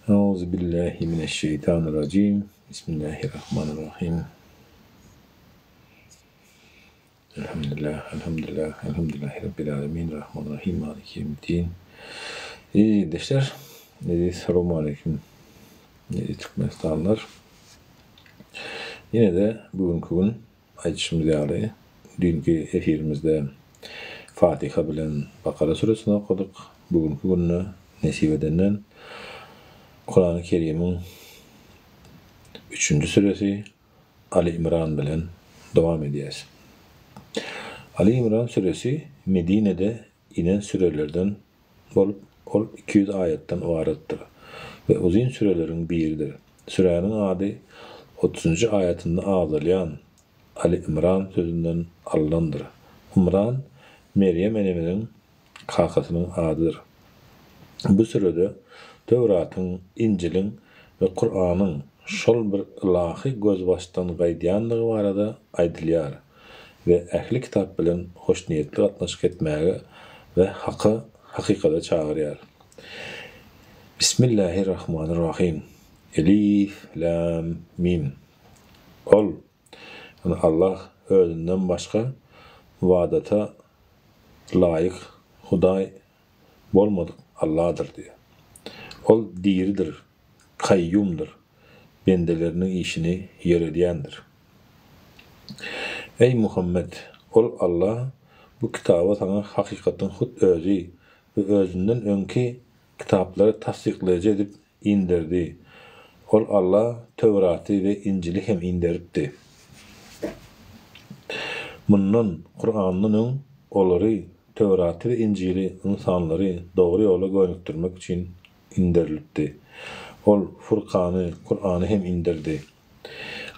Euzubillahimineşşeytanirracim. Bismillahirrahmanirrahim. Elhamdülillahi Rabbil alemin. Rahmanirrahim. Maliki yevmiddin. İyi dersler. Selamun aleyküm. Türkmenistanlar. Yine de bugün ayetimiz yani dünkü efirimizde Fatiha bilen Bakara suresini okuduk. Bugünkü günü nesip edenden Kur'an-ı Kerim'in 3. suresi Ali İmran bilen devam edeceğiz. Ali İmran suresi Medine'de inen sürelerden olup 200 ayetten ibarettir ve uzun sürelerin biridir. Sürenin adı 30. ayetinde ağzalayan Ali İmran sözünden alınandır. İmran, Meryem eneminin kakasının adıdır. Bu sürede Tevrat'ın, İncil'in ve Kur'an'ın şol bir ilahi gözbaştan gaydiyanlığı barada aydılýar ve ähli kitap bilen hoşniyetli gatnaşyk etmäge ve hakykata çagyrýar. Bismillahirrahmanirrahim. Elif, lam, mim. Ol. Yani Allah özünden başka ibadata layık Huday bolmadyk Allah'dır diye. Ol diridir, kayyumdur. Bendelerinin işini yöredýändir. Ey Muhammed, ol Allah bu kitaba sana hakikatin hut özü ve özünden önki kitapları tasdikleyici edip indirdi. Ol Allah Tevrat'ı ve İncil'i hem indiripdi. Bundan Kur'an'ın olary Tevrat'ı ve İncil'i insanları doğru yola gönükdirmek için indirilipdi. Ol Furkan'ı, Kur'an'ı hem indirdi.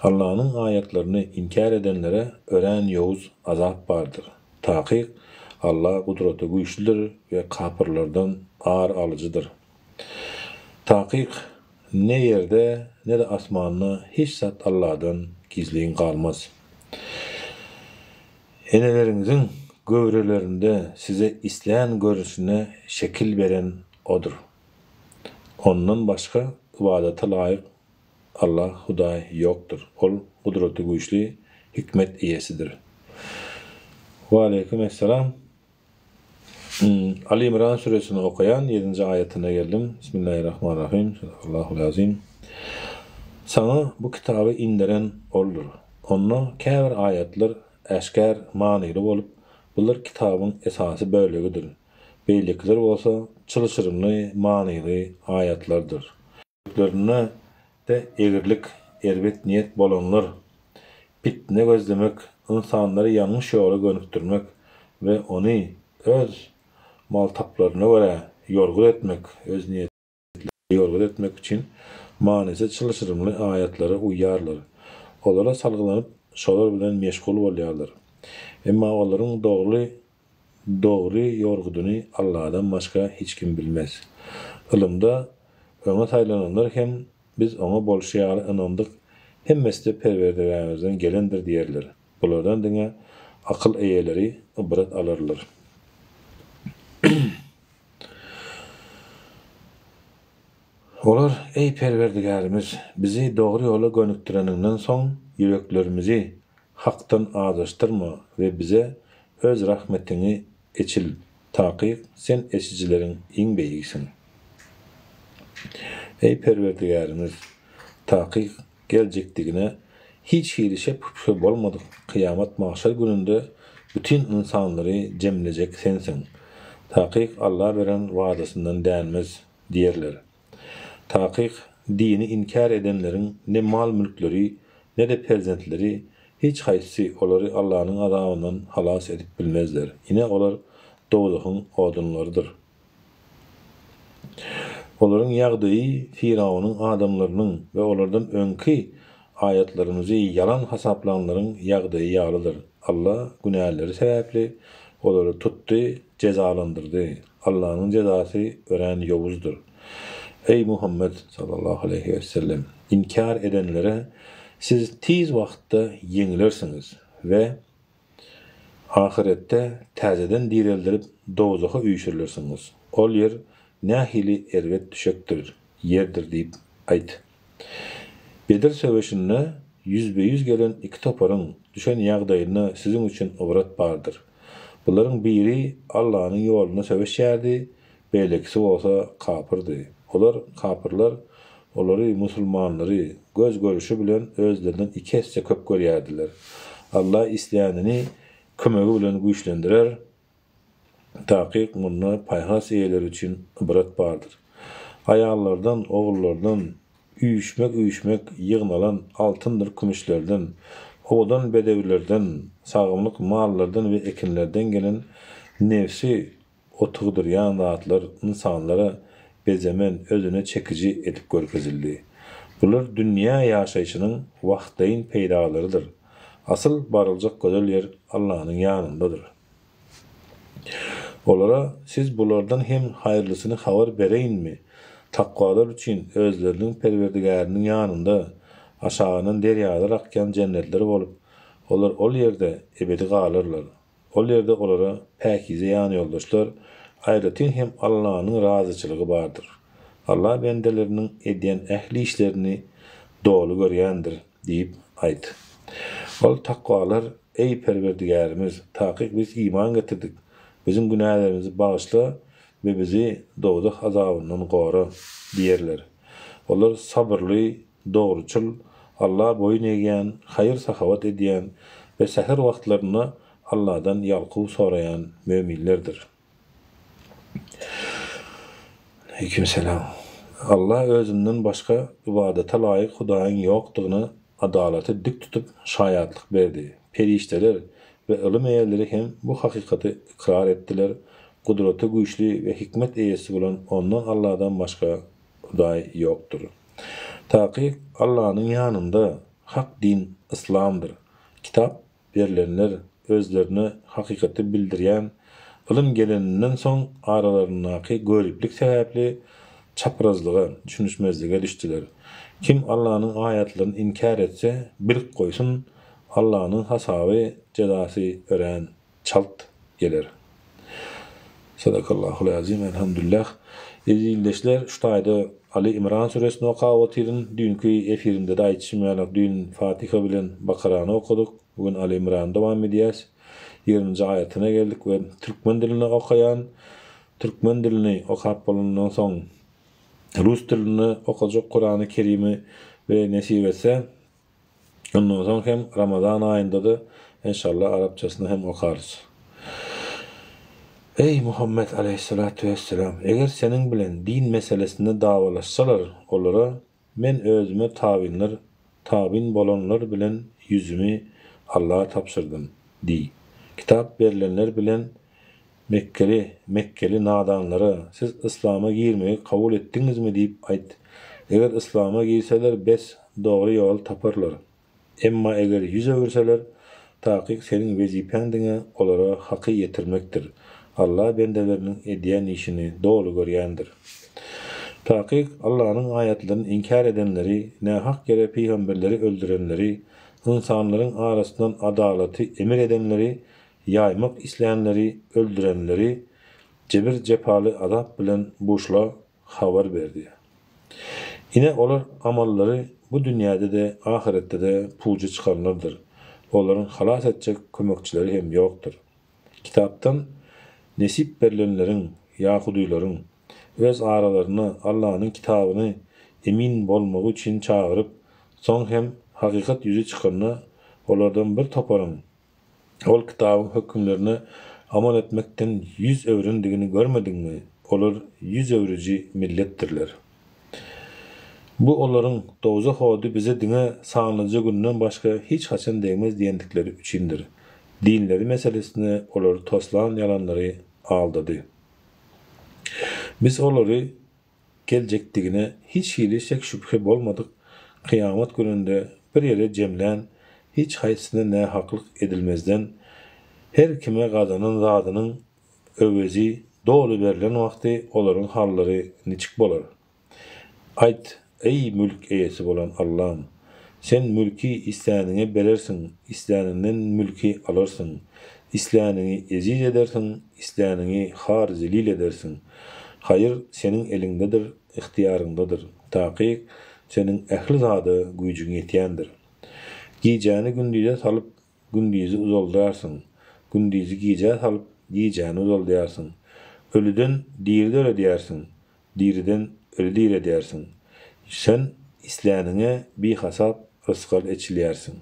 Allah'ın ayetlerini inkar edenlere ören yovuz azap vardır. Tahkik Allah kudreti güçlüdür ve kafirlerden ağır alıcıdır. Tahkik ne yerde ne de asmanına hiç zat Allah'dan gizliğin kalmaz. Enelerinizin gövrelerinde size isleyen görüşüne şekil veren odur. Ondan başka ibadete layık Allah Huday yoktur. Ol kudreti güçlü, hikmet iyesidir. Ve aleykümselam. Ali İmran suresini okuyan 7. ayetine geldim. Bismillahirrahmanirrahim. Allahu'l-azim. Sana bu kitabı indiren olur. Onu käbir ayetler eşkär manily bolup, bular kitabın esasy bölügidir. Beýlikler bolsa çylşyrymly manyly ayetlerdir. Bölüklerine de egirlik, erbet niyet bolanlar, fitne gözlemek, insanları yanlış yola gönükdirmek ve onu öz maltaplarına göre yorgul etmek, öz niyetleri yorgul etmek için manisi çylşyrymly ayetlere uýýarlar. Olara salgylanyp, şolar bilen meşgul bolýarlar. Emma olaryň dogry yorgudyny Allah'dan başka hiç kim bilmez. Ilymda öňe taýlananlar hem biz ona bolşýaly inandyk, hemmesi de Perwerdigarimizden gelendir diýerler. Bulardan diňe akyl eýeleri ibret alarlar. Olar, ey Perwerdigarimiz, bizi dogry ýola gönükdireninden soň yüreklerimizi hakdan azaşdyrma ve bize öz rahmetini eçil. Tahkik sen eşicilerin iň beýigsin. Ey Perwerdigarimiz, tahkik geljekdigine hiç hirişe püpse bolmadyk. Kıyamat mahşer gününde bütün insanları cemleyecek sensin. Tahkik Allah veren vaadasından dänmez diýerler. Tahkik dini inkar edenlerin ne mal mülkleri ne de perzentleri hiç haýsy olary Allah'ın azabından halas edip bilmezler. Yine olar dozakyň odunlarydyr. Olaryň ýagdaýy Firawunyň adamlarynyň we olardan öňki ayetlerimizi yalan hasaplanlaryň ýagdaýy ýalydyr. Allah günäleri sebäpli olary tutdy, cezalandyrdy. Allah'ın cezasy ören ýowuzdur. Ey Muhammed sallallahu aleyhi ve sellem, inkar edenlere siz tiz wagtda ýeňilersiniz ve ahirette täzeden direldirip dozaka üýşürlersiniz. Ol yer nähili erbet düşekdir. yerdir diýip aýdy. Bedir söwüşine yüzbe-yüz gelen iki toparın düşen ýagdaýyna sizin üçin ibret bardır. Buların biri Allah'ın yoluna söwüşýärdi, beýlekisi bolsa kapyrdy. Olar kapyrlar olary musulmanlary göz görüşü bilen özlerinden iki hisse köp görýärdiler. Allah isleýänini kömegi bilen güýçlendirer. Taqiq munna paýhas eýeleri üçin ibret bardır. Ayallardan, oğullardan üýüşmek ýygnalan altındır kümüşlerden, odan bedewlerden, sagymlyk mallardan we ekinlerden gelen nefsi otugdurýan zatlar insanlara bezemen özüne çekici edip görkezildi. Bular dünýä ýaşaýyşynyň wagtdaýyn peýdalarydyr. Asıl barıljak gözel yer Allah'ın yanındadır. Olara siz bulardan hem hayırlısını haber bereýinmi? Takwalar üçin özleriniň Perwerdigäriniň ýanynda aşağının derýalar akýan jennetleri bolup, olar ol ýerde ebedi galyrlar. Ol ýerde olara päkize ýan ýoldaşlar, aýratyn hem Allah'ın razyçylygy bardır. Allah bendeleriniň edýän ähli işlerini dolu görýändir diýip aýdy. Ol takwalar, ey Perwerdigärimiz, taqiq biz iman getirdik. Bizim günahlarımızı bağışla ve bizi dowzak azabından gora diýerler. Olar sabırly, dogruçul, Allah boyun eýen, hayır sahavat edýän ve seher wagtlaryna Allah'dan ýalkyw soraýan möminlerdir. Aleykümselam. Allah özünden başka ibadete laýyk Hudaýyň ýokdugyny adalaty dik tutup şaýatlyk berdi. Perişteler ve ilim eýerleri hem bu hakykati ikrar etdiler. Gudraty güýçli ve hikmet eýesi bolan ondan Allah'dan başka Hudaý ýokdur. Taqiq Allah'ın yanında hak din İslam'dır. Kitap berilenler özlerini hakykati bildirýän, ilim geleninden soň aralaryndaky görüplik sebäpli çaprazlyga, düşünüşmezlige düşdiler. Kim Allah'ın ayatlaryny inkar etse, bilip goýsun, Allah'ın hasaby, cezasy ören çalt gelir. Sadakallahul azim, elhamdülillah. Ezildeşler, şu taýda Ali İmran suresini okap otyrdym. Dünkü efirinde de aýtşym, dün Fatiha bilen Bakarany okuduk. Bugün Ali İmran dowam edýäs. 20-nji aýatyna geldik we türkmen dilini okayan, türkmen dilini okap bolandan soň rus dilini okajak Kur'an-ı Kerim'i ve nesip etse, ondan soň hem Ramazan aýynda da inşallah Arapçasyny hem okarys. Ey Muhammed aleyhissalatu vesselam, eger senin bilen din meselesinde davalaşsalar olara, men özüme tabin bolanlar bilen yüzümü Allah'a tapşırdım, di. Kitap verilenler bilen Mekkeli nadanlara, siz İslam'a girmeyi kabul ettiniz mi deyip aýt. Eger İslam'a girseler bes doğru yol taparlar. Emma eger yüz öwürseler, taqiq senin wezipen diňe olara haky ýetirmekdir. Allah bendelerinin edýän işini dolu görýändir. Taqiq Allah'ın ayatlaryny inkar edenleri, nähak yere peýgamberleri öldürenleri, insanların arasından adalaty emir edenleri, ýaymak isleýänleri, öldürenleri, cebir cepaly azap bilen boşla habar berdi. Ine olar amallary bu dünýäde de ahirette de puýja çykanlardyr. Olaryň halas etjek kömekçileri hem ýokdur. Kitapdan nesip berilenleriň, Yahudiýlaryň öz aralaryna Allah'ın kitabyny emin bolmagy üçin çağırıp, soň hem hakykat ýüze çykanyna olardan bir toparyň ol kitabyň hökümlerini amal etmekden 100 öwrendigini görmediňmi? Olar 100 öwrüji milletdirler. Bu olaryň dowza hody bize diňe sağlanjak günden başga hiç haçan değmez diýendikleri üçindir. Dinleri meselesine olary toslan yalanlary aldady. Biz olary geljekdigine hiç hili şek şüphe bolmadyk. Kıyamet gününde bir yere cemlen, hiç haýsyna ne haklyk edilmezden, her kime gazanan zadynyň övezi dolu berilen wagty olaryň hallary niçik bolar? Aýt, ey mülk eýesi bolan Allah'ım, sen mülki isläniňe berersiň, isläninden mülki alarsyň, isläniňi eziz edersiň, isläniňi har zelil edersiň. Hayır senin elindedir, ihtiyarındadır. Taqiq senin ähli zady güýjüň ýetýändir. Giyjäni gündüze salyp gündüzi uzaldaýarsyn. Gündüzi giyjä salyp giyjäni uzaldaýarsyn. Ölüden diride öle diýersiň. Diriden öle dire diýersiň. Sen isläniňe bir hasap rızkal eçilýärsiň.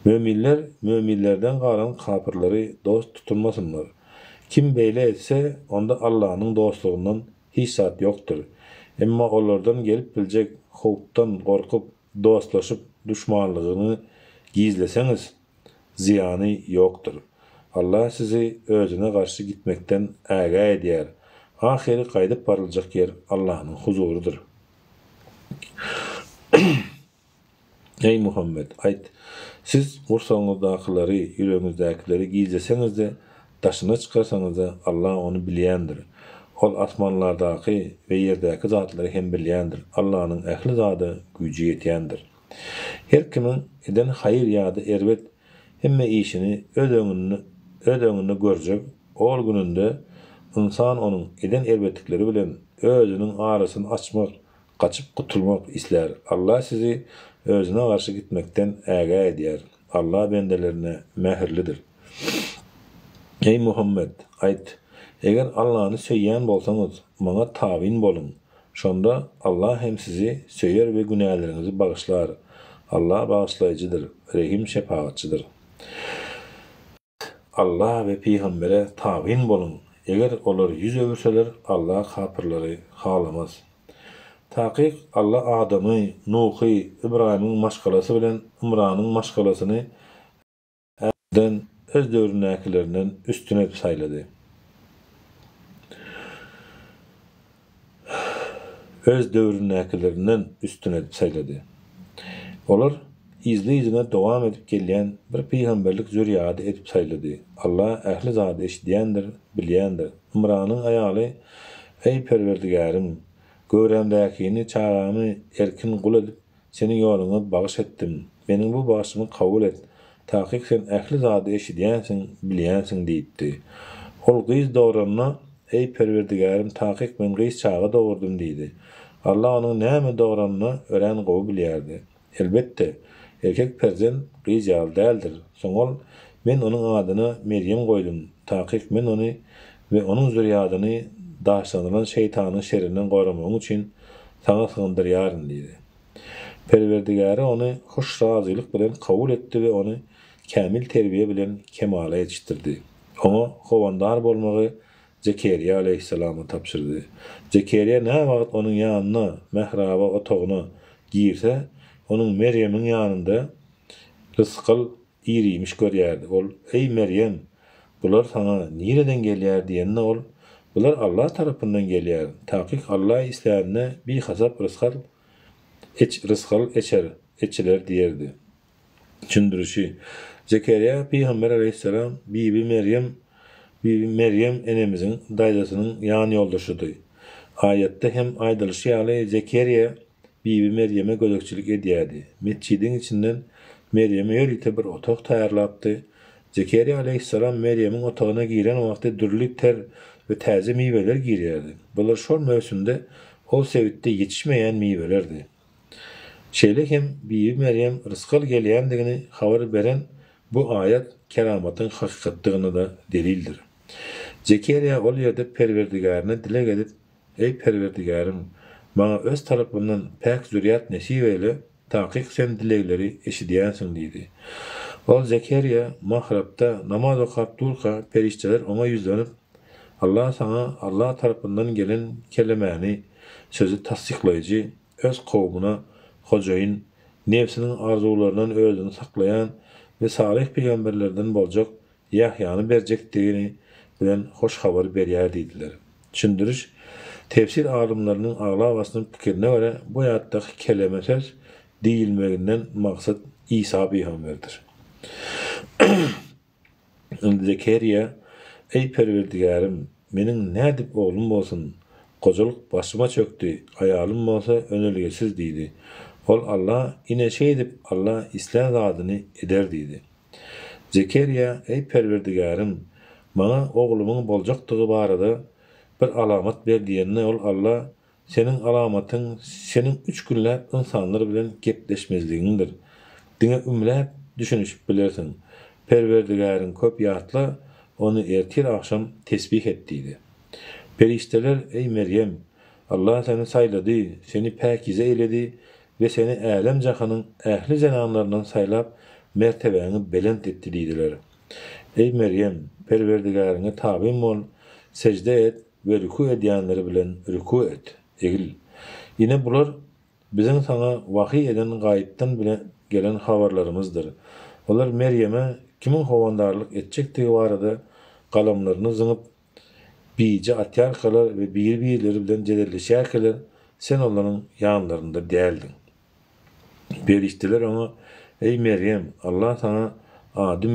Möminler, möminlerden galan kafirleri dost tutulmasınlar. Kim beýle etse, onda Allah'ın dostluğundan hiç zat yoktur. Emma onlardan gelip biljek howpdan gorkup, dostlaşıp düşmanlygyny gizleseňiz, ziyanı yoktur. Allah sizi özüne karşı gitmekten äga edýär. Ahiri gaýdyp barıljak yer Allah'ın huzurudur. Ey Muhammed, ayt, siz mursaňyzdakylary, ýüregiňizdekileri gizleseňiz de, daşyna çykarsaňyz da Allah onu bilýändir. Ol asmanlardaky we ýerdäki zatlary hem bilýändir. Allah'ın ähli zady güýji ýetýändir. Her kimin eden hayır ýa-da erbet hemme işini öz öňünde görjek. Ol gününde insan onun eden erbetlikleri bilen özünün arasyny açmak, kaçıp gutulmak isler. Allah sizi özüne karşı gitmekten äga edýär. Allah bendelerine mähirlidir. Ey Muhammed, ayt, eger Allah'ını söýýän bolsaňyz, maňa tabin bolun. Şonda Allah hem sizi söýer we günälerinizi bagyşlar. Allah bagyşlaýjydyr, rehim şepaatçydyr. Allah ve peýgambere tabin bolun. Eger olar yüz öwürseler, Allah kafirleri halamaz. Taqiq Allah Adamy, Nuhy, İbrahim'in maşgalasy bilen Imranyň maşgalasyny den öz döwründäkilerinden üstün edip saýlady. Öz döwründäkilerinden üstün edip saýlady. Olar izle dowam edip gelýän bir peýgamberlik zürriýaty edip saýlady. Allah ähli zady eşidýändir, bilýändir. Imranyň aýaly, ey Perwerdigarim, görendäkini çağamy erkin kul edip seni ýoluňa bagyş etdim. Meniň bu bagyşymy kabul et. Taqiq sen ähli zady eşidýänsiň, bilýänsiň diýipdi. Ol gyz dogranyna, ey Perwerdigarim, taqiq men gyz çağa dogurdum diýdi. Allah onuň näme dogranyna ören gowy bilýärdi. Elbetde erkek perzent gyz ýaly däldir. Soňal men onuň adyny Meryem goýdum. Taqiq men ony we onuň zürriýatyny daşlanan şeytanyň şerrinden gorumak üçin sana sığındyrýaryn diýdi. Perwerdigary ony hoş razylyk bilen kabul etdi we ony kämil terbiýe bilen kemala ýetişdirdi. Ona howandar bolmagy Zekeriýa aleyhissalama tapşyrdy. Zekeriýa näme wagt onuň ýanyna, mehraba otagyna girse, onuň Meryemiň ýanynda rızkyl ýerimiş görýärdi. Ol, ey Meryem, bular sana nireden gelýär diýende ol, bular Allah tarapyndan gelýär. Taqiq Allah isläne bir hasap rızkyl eçiler diýerdi. Çündürüşi Zekeriýa Peýgamber aleyhissalam Bibi Meryem enemiziň daýdasynyň ýan ýoldaşydy. Ayetde hem aýdylşy ýaly Zekeriýa Bibi Meryem'e gözekçilik edýärdi. Mescidin içinden Meryem'e ýörite bir otak taýarlapdy. Zekeriýa aleyhissalam Meryem'in otagyna giren wagtda dürlük ter ve täze miweler girýärdi. Bular şol mövsümde o sevitde ýetişmeýän miwelerdi. Şeýle hem Bibi Meryem rızkyl gelýändigini habar beren bu ayet keramatyň hakykatlygyna da delildir. Zekeriýa ol ýerde Perwerdigaryna dilek edip, ey Perwerdigarim, maňa öz tarapyndan päk zürriýat nesip eyle, taqiq sen dilekleri eşidýänsiň diýdi. Ol Zekeriýa mahrabda namaz okap durka perişteler ona yüzlenip, Allah sana Allah tarapyndan gelen kelimäni, sözü tasdiklaýjy, öz kowmuna hojaýyn, nefsiniň arzularyndan özüni saklayan ve salih peýgamberlerden boljak Ýahýany berjekdigini bilen hoş habar berýär diýdiler. Düşündürüş tefsir alımlarının ağlawasynyň pikirine göre bu ýatdaky kelime söz diýilmeginden maksat İsa peýgamberdir. Zekeriýa, ey Perwerdigarim, meniň nädip oglum bolsun, gojalyk başyma çökdi, aýalym bolsa önelgesiz diýdi. Ol Allah ine şeýdip Allah isläm zadyny eder diýdi. Zekeriýa, ey Perwerdigarim, maňa oglumyň boljakdygy barada bir alamat berdiýende ol Allah senin alamatyň senin 3 günläp insanlar bilen gepleşmezligiňdir. Diňe ümläp düşünüşip bilersin. Perwerdigäriň köp ýatla onu ertir akşam tesbih etdiýdi. Perişteler ey Meryem Allah seni saýlady, seni päkize eyledi ve seni älem jahanyň ähli zenanlaryndan saýlap mertebäňi belent etdi diýdiler. Ey Meryem, Perwerdigäriňe tabiň bol, secde et we rükû edýänleri bilen rükû et. Egil. Yine bular biziň sana wahy eden gaýypdan bilen gelen habarlarymyzdyr. Olar Meryem'e kimin howandarlyk etjekdigi barada galamlaryny zyňyp biýje atýarkalar we bir-birleri bilen jedelleşýärkeler, sen olaryň ýanlarynda däldiň. Beriştiler ona, ey Meryem, Allah sana ady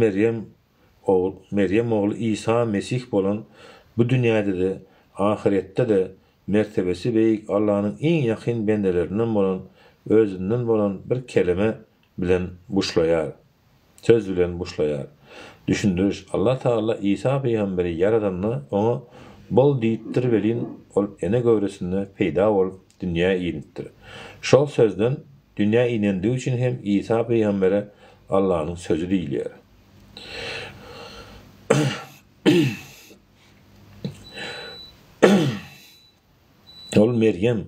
Meryem oğlu İsa Mesih bolan bu dünýäde de ahirette de mertebesi beýik Allahyň iň ýakyn bendelerinden bolan özünden bolan bir kelime bilen buşlaýar. Söz bilen buşlaýar. Düşündürüş Allah Taala İsa peýgamberi yaradanyna ona bol diýipdir belin ol ene göwresinde peýda bolup dünýä iýnitdir. Şol sözden dünýä iýnendiği üçin hem İsa peýgambere Allahyň sözü diýilýär. Ol Meryem,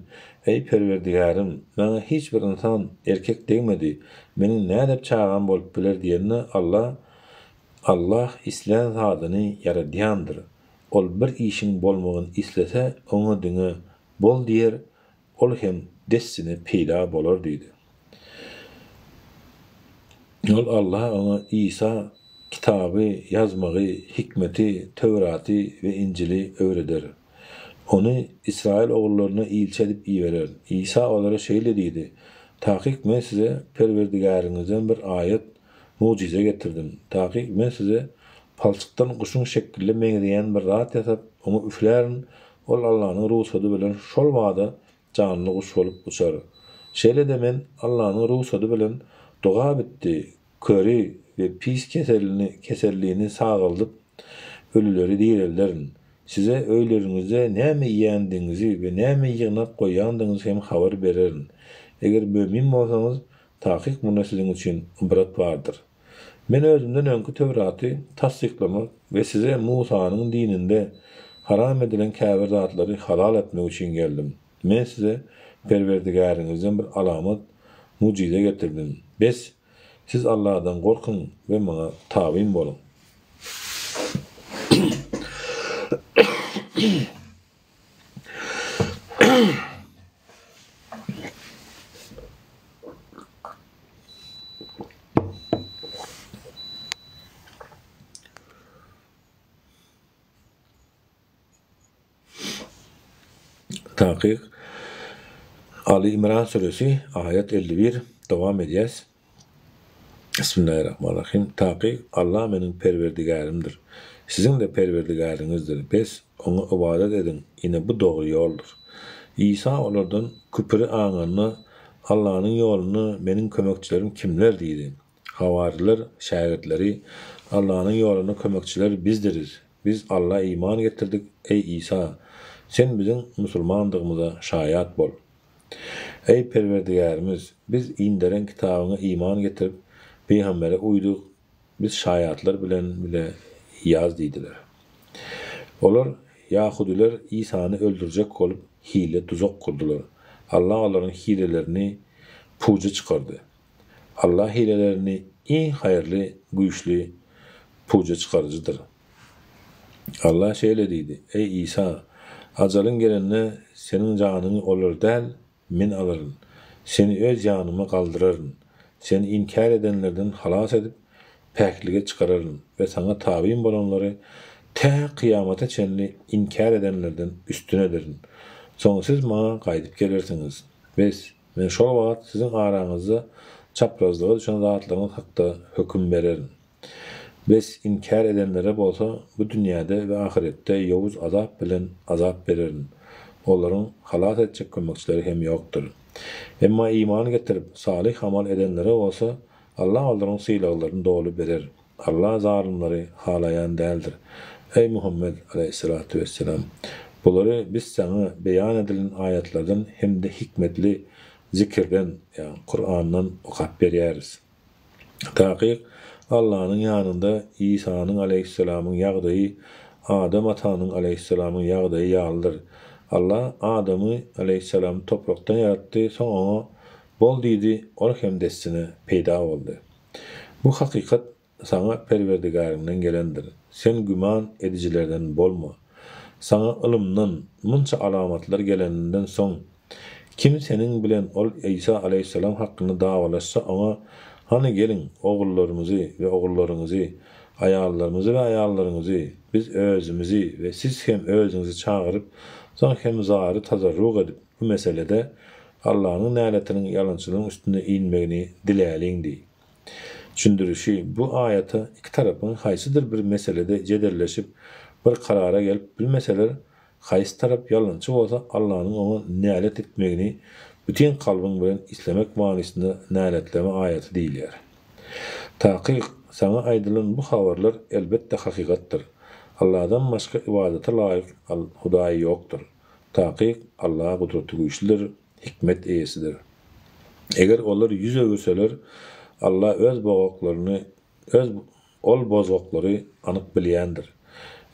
ey Perwerdigarim, bana hiç bir insan erkek değmedi, meni nädep çağıran bolup biler diýende Allah islen zadyny yaradýandyr. Ol bir işin bolmagyny islese, oňa diňe bol diýer, ol hem dessine peýda bolar diýdi. Ol Allah oňa İsa kitaby, yazmagy, hikmeti, Tövraty we İncili öwreder. Onu İsrail oğullarına ilçe edip iýerer. İsa olara şeýle diýdi: "Tahkik men size Perwerdigaryňyzdan bir ayet, mucize getirdim. Tahkik men size palçykdan guşuň şekilli meňzeýän bir zat ýasap, onu üflärin, ol Allahyň ruhsady bilen şol wagda canly guş bolup uçar. Şeýle de men Allahyň ruhsady bilen duga bitdi, köri we pis keselliğini sağaldyp ölüleri diýerlerin. Size öýleriňizde näme ýýändiňizi we näme ýygnap goýandyňyzy hem habar bererin. Eger mömin bolsaňyz, tahkik munda siziň üçin ibret bardyr. Men özümden öňkü Tövraty tasdiklamak we size Musanyň dininde haram edilen käbir zatlary halal etmek üçin geldim. Men size Perwerdigaryňyzdan bir alamat, mucize getirdim. Bes, siz Allah'dan korkun ve bana tabiň bolun. Tahkik Ali İmran suresi ayet 51 devam edeceğiz. Bismillahirrahmanirrahim. Tahkik Allah menin Perwerdigarimdir. Sizin de Perwerdigaryňyzdyr. Bes onu ibadet edin. Ine bu doğru yoldur. İsa olardan küpürü aňanyna Allahyň ýoluny menin kömekçilerim kimler diýdi. Hawariler, şagirdleri Allahyň ýoluny kömekçiler bizdiriz. Biz Allah'a iman getirdik. Ey İsa, sen bizim musulmandygymyza şahiat bol. Ey Perwerdigarimiz, biz inderen kitabyna iman getirip peýgambere uýduk. Biz şahiatlar bilen bile yaz diýdiler. Olar Yahudiler İsa'ny öldürjek bolup hile tuzak kurdular. Allah onların hilelerini puja çıkardı. Allah hilelerini en hayırlı, güçlü puja çıkarıcıdır. Allah şeýle diýdi: Ey İsa, ajalın gelenine senin canını olur del, men alırım. Seni öz yanıma kaldırırım. Seni inkar edenlerden halas edip päklige çıkarırım ve sana tabiň bolanları ta kıyamata çenli inkar edenlerden üstün ederim. Sonra siz bana qaydyp gelirsiniz. Men şol wagt sizin araňyzda çaprazlyga düşen zatlaryň hakda höküm bererim. Biz inkar edenlere bolsa bu dünyada ve ahirette yowuz azap bilen azap bererim. Olaryň halas etjek kömekçileri hem ýokdur. Emma iman getirip salih amal edenlere bolsa Allah olaryň sylaklaryny dolu berer. Allah zalimleri halayan däldir. Ey Muhammed aleyhissalatu vesselam, Bulary biz sana beýan edilen ayatlardan hem de hikmetli zikirden, yani Kur'an'dan okap berýäris. Taqiq Allah'ın yanında İsa'nın aleyhisselamın ýagdaýy Adam atanyň aleyhisselamın ýagdaýy ýalydyr. Allah Adamy aleyhisselam toprakdan yaratdy, soň ona bol diýdi, ol hem dessine peýda boldy. Bu hakykat sana Perwerdigaryňdan gelendir. Sen güman edijilerden bolma. Sana ilmden munça alamatlar geleninden soň kim senin bilen ol İsa aleyhisselam hakkını davalaşsa ona hani gelin ogullarymyzy we ogullaryňyzy, ayallarymyzy we ayallarynızy, biz özümüzi ve siz hem özüňizi çağırıp soň hem zary tazarruk edip bu meselede Allah'ın näletiniň ýalançylygyň üstüne inmegini diläliňdi. Düşündürüşi bu ayata iki tarapyň haýsydyr bir meselede jederleşip bir karara gelip bir meseleler haýsy tarap ýalançy bolsa Allah'ın ona nälet etmegini bütün kalbyň bilen islemek manisinde näletleme aýaty diýilýär. Taqiq sana aýdylan bu habarlar elbetde hakykatdyr. Allah'dan başga ibadete laýyk Hudaý ýokdur. Taqiq Allah gudraty güýçlidir, hikmet eýesidir. Eger olar yüz öwürseler Allah öz bogaklaryny, öz ol bozaklary anyk bilýändir.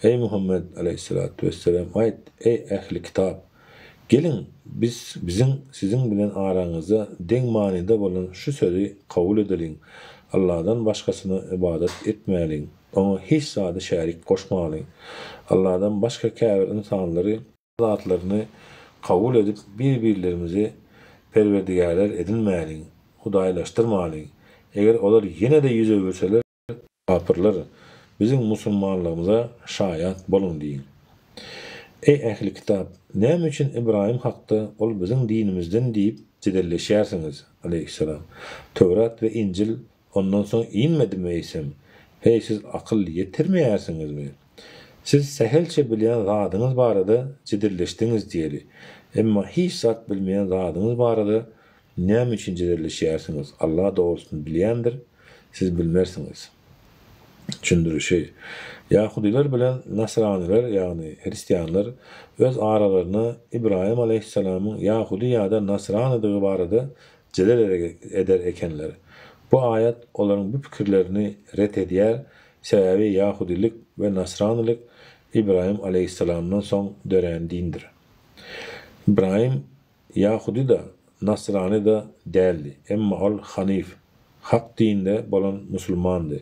Ey Muhammed aleyhissalatu vesselam, aýt, ey ähli kitap, gelin bizim sizin bilen araňyzda deň manynda bolan şu sözi kabul edeliň. Allah'dan başkasyna ibadet etmäliň. Ona hiç zady şärik koşmalyň. Allah'dan başka käbir insanlary zatlaryny kabul edip bir-birlerimizi perwerdigarlar edilmäliň, hudaýlaşdyrmalyň. Eger olar ýene de ýüze öwürseler, kafirler bizim musulmanlygymyza şaýat bolun diýin. Ey ähli kitap, näme üçin İbrahim hakda ol bizim dinimizden diýip jedelleşýärsiňiz aleyhisselam. Tövrat we İncil ondan soň inmedimi eýsem? Hey, siz akyl ýetirmeýärsiňizmi? Siz sähelçe bilýän zadyňyz barada jedelleşdiňiz diýeli. Emma hiç zat bilmeýän zadyňyz barada näme üçin jedelleşýärsiňiz? Allah dogrusyny bilýändir, siz bilmersiňiz. Düşündürüşi Yahudiler bilen Nasraniler, yani Hristiyanlar öz aralaryna İbrahim aleyhisselamın Yahudi ýa-da Nasranidygy barada jedel eder ekenler. Bu ayet olaryň bu pikirlerini ret edýär, sebebi Yahudilik ve Nasranilik İbrahim aleyhisselamdan soň dören dindir. İbrahim Yahudi da Nasrani da däldi, emma ol Hanif, hak dinde bolan musulmandy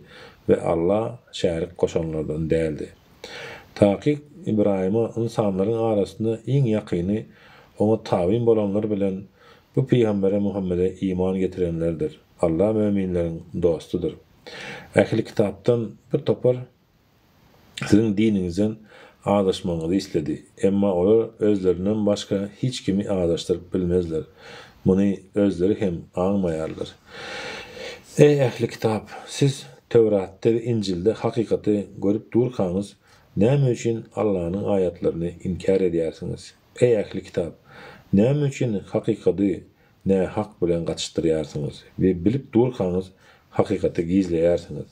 ve Allah şärik koşanlardan däldi. Taqiq İbrahim'a insanlaryň arasynda iň ýakyny ona tabyn bolanlar bilen bu peýgambere Muhammede iman getirenlerdir. Allah müminleriň dostudur. Ähli kitapdan bir topar sizin diniňizden adaşmaňyzy isledi. Emma olar özlerinden başka hiç kimi adaşdyryp bilmezler. Muny özleri hem aňmaýarlar. Ey ähli kitap, siz Tevrat'ta ve İncil'de hakikati görüp durkanız, näme üçin Allah'ın ayetlerini inkar edýärsiňiz? Ey ähli kitap, näme üçin hakikaty ne hak bilen gaçdyrýarsyňyz we bilip durkanız hakikaty gizleýärsiňiz?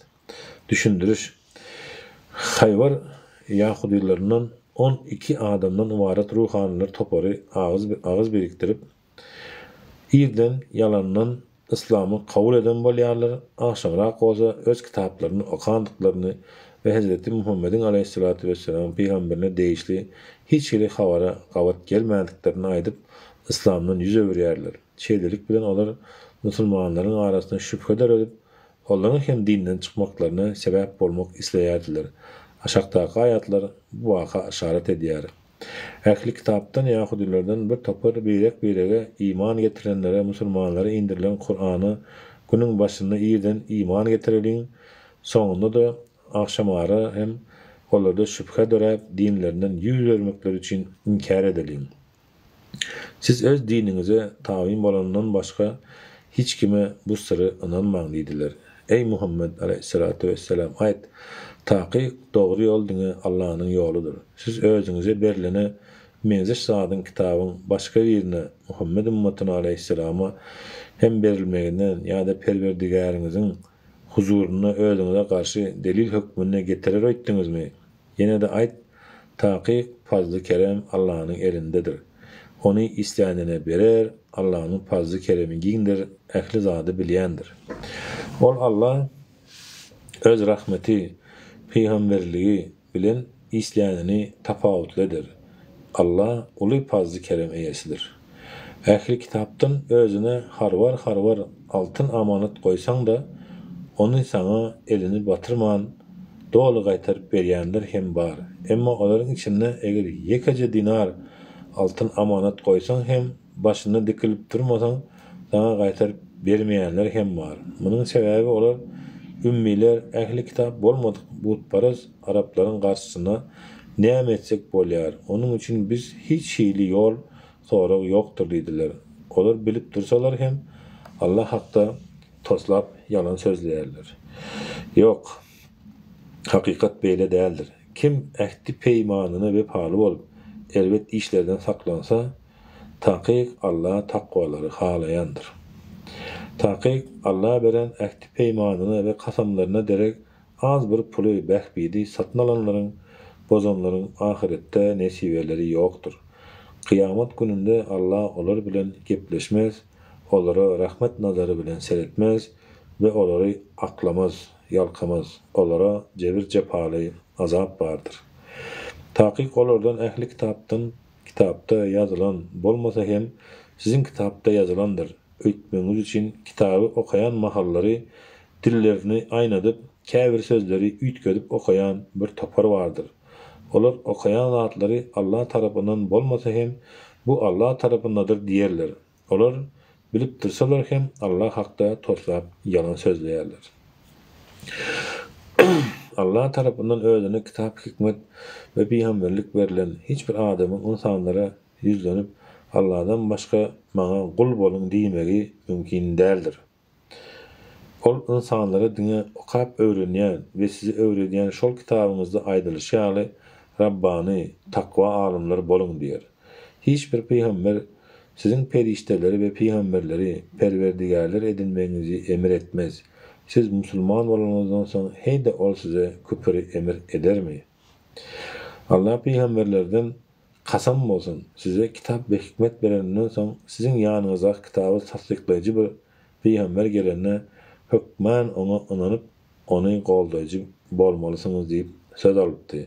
Düşündürüş Hayvar Yahudilerinin 12 adamdan ibaret ruhaniler topary ağız biriktirip irden yalandan İslam'ı kabul eden bolýarlar, aşaňyrak bolsa öz kitaplaryny okandyklaryny ve Hazreti Muhammed'in aleyhissalatu vesselam peýgamberine değişli hiç ile habara gabat gelmediklerini aýdyp İslam'dan yüz öwürýärler. Şeýlelik bilen olar musulmanlaryň arasynda şüpheder edip onlaryň hem dinden çykmaklaryna sebäp bolmak isleýärdiler. Aşakdaky ayatlar bu waka işaret edýär. Ähli kitapdan Yahudilerden bir topar birege iman getirenlere, musulmanlara indirilen Kur'an'ı günün başında iyiden iman getireliň, soňunda da akşamara hem olarda şüphe dörep dinlerinden yüz vermekleri için inkar edeliň. Siz öz dininize tabyn bolandan başka hiç kime bu sırrı inanmaň diýdiler. Ey Muhammed aleyhissalatu vesselam, aýt, taqiq dogry ýol diňe Allah'ın ýoludur. Siz özüňize berilene menziş zadyň kitabyň başga birine Muhammed ummatyna aleyhisselama hem berilmeginden ýa-da Perwerdigariňiziň huzuruny özüňize garşy delil hökmüne getirer öýtdiňizmi? Ýene de aýt, taqiq fazlı kerem Allah'ın elindedir. Onu isteyenine berer, Allah'ın fazlı keremi gindir, ehli zadı bilyendir. Ol Allah öz rahmeti, peygamberliği bilen isteyenini tafavutledir. Allah ulu fazlı kerem eyesidir. Ehli kitaptan özüne harvar altın amanet koysan da onu sana elini batırman, doğulu gaytarıp berýänler hem bar. Emma olaryň içinde eger ýekaje dinar altın amanet koysan hem başyna dikilip durmasan sana gaytarıp bermeýänler hem bar. Munyň sebäbi olar ümmiler ehli kitap bolmadyk butparaz Araplaryň garşysyna näme etsek bolýar. Onuň üçin biz hiç hili ýol sorag ýokdur diýdiler. Olar bilip dursalar hem Allah hakda toslap yalan sözleýärler. Yok. Hakikat beýle däldir. Kim ähdi peýmanyny wepaly bolup elbet işlerden saklansa, takyk Allah takwalary halayandyr. Takyk Allah beren ähdi peýmanyny we kasamlaryna derek az bir puly bähbidi satyn alanlaryň, bozanlaryň ahiretde nesibeleri ýokdur. Kıyamet gününde Allah olar bilen gepleşmez, olara rahmet nazarı bilen seyretmez ve olary aklamaz, yalkamaz. Olara cebir cepaly azap bardır. Takyk olardan ehli kitapta yazılan bolmasa hem sizin kitapta yazılandır. Öýtmeňiz üçin kitabı okayan mahallary dillerini aynadyp, käbir sözleri üýtgedip okayan bir topar bardır. Olar okayan zatlary Allah tarapyndan bolmasa hem bu Allah tarapyndadyr diýerler. Olar bilip dursalar hem Allah hakda toslap yalan sözleýärler. Allah tarapyndan özüne kitap, hikmet we peýgamberlik berilen hiç bir adamyň insanlara yüzlenip Allah'dan başka maňa kul bolun diýmegi mümkin däldir. Ol insanlara dine okap öwrenýän we sizi öwrenýän şol kitabyňyzda aýdylyşýaly Rabbani, takwa alımları bolun diýer. Hiç bir peýgamber sizin perişteleri ve peýgamberleri perwerdigarlar edinmeňizi emir etmez. Siz musulman bolanynızdan soň heýde ol size küpri emir edermi? Allah peýgamberlerden kasam bolsun, size kitap ve hikmet berenden soň sizin ýanyňyza kitabı tasdiklaýjy bir peýgamber gelende hökmän ona inanyp ony goldaýjy bolmalysyňyz diýip söz alypdy.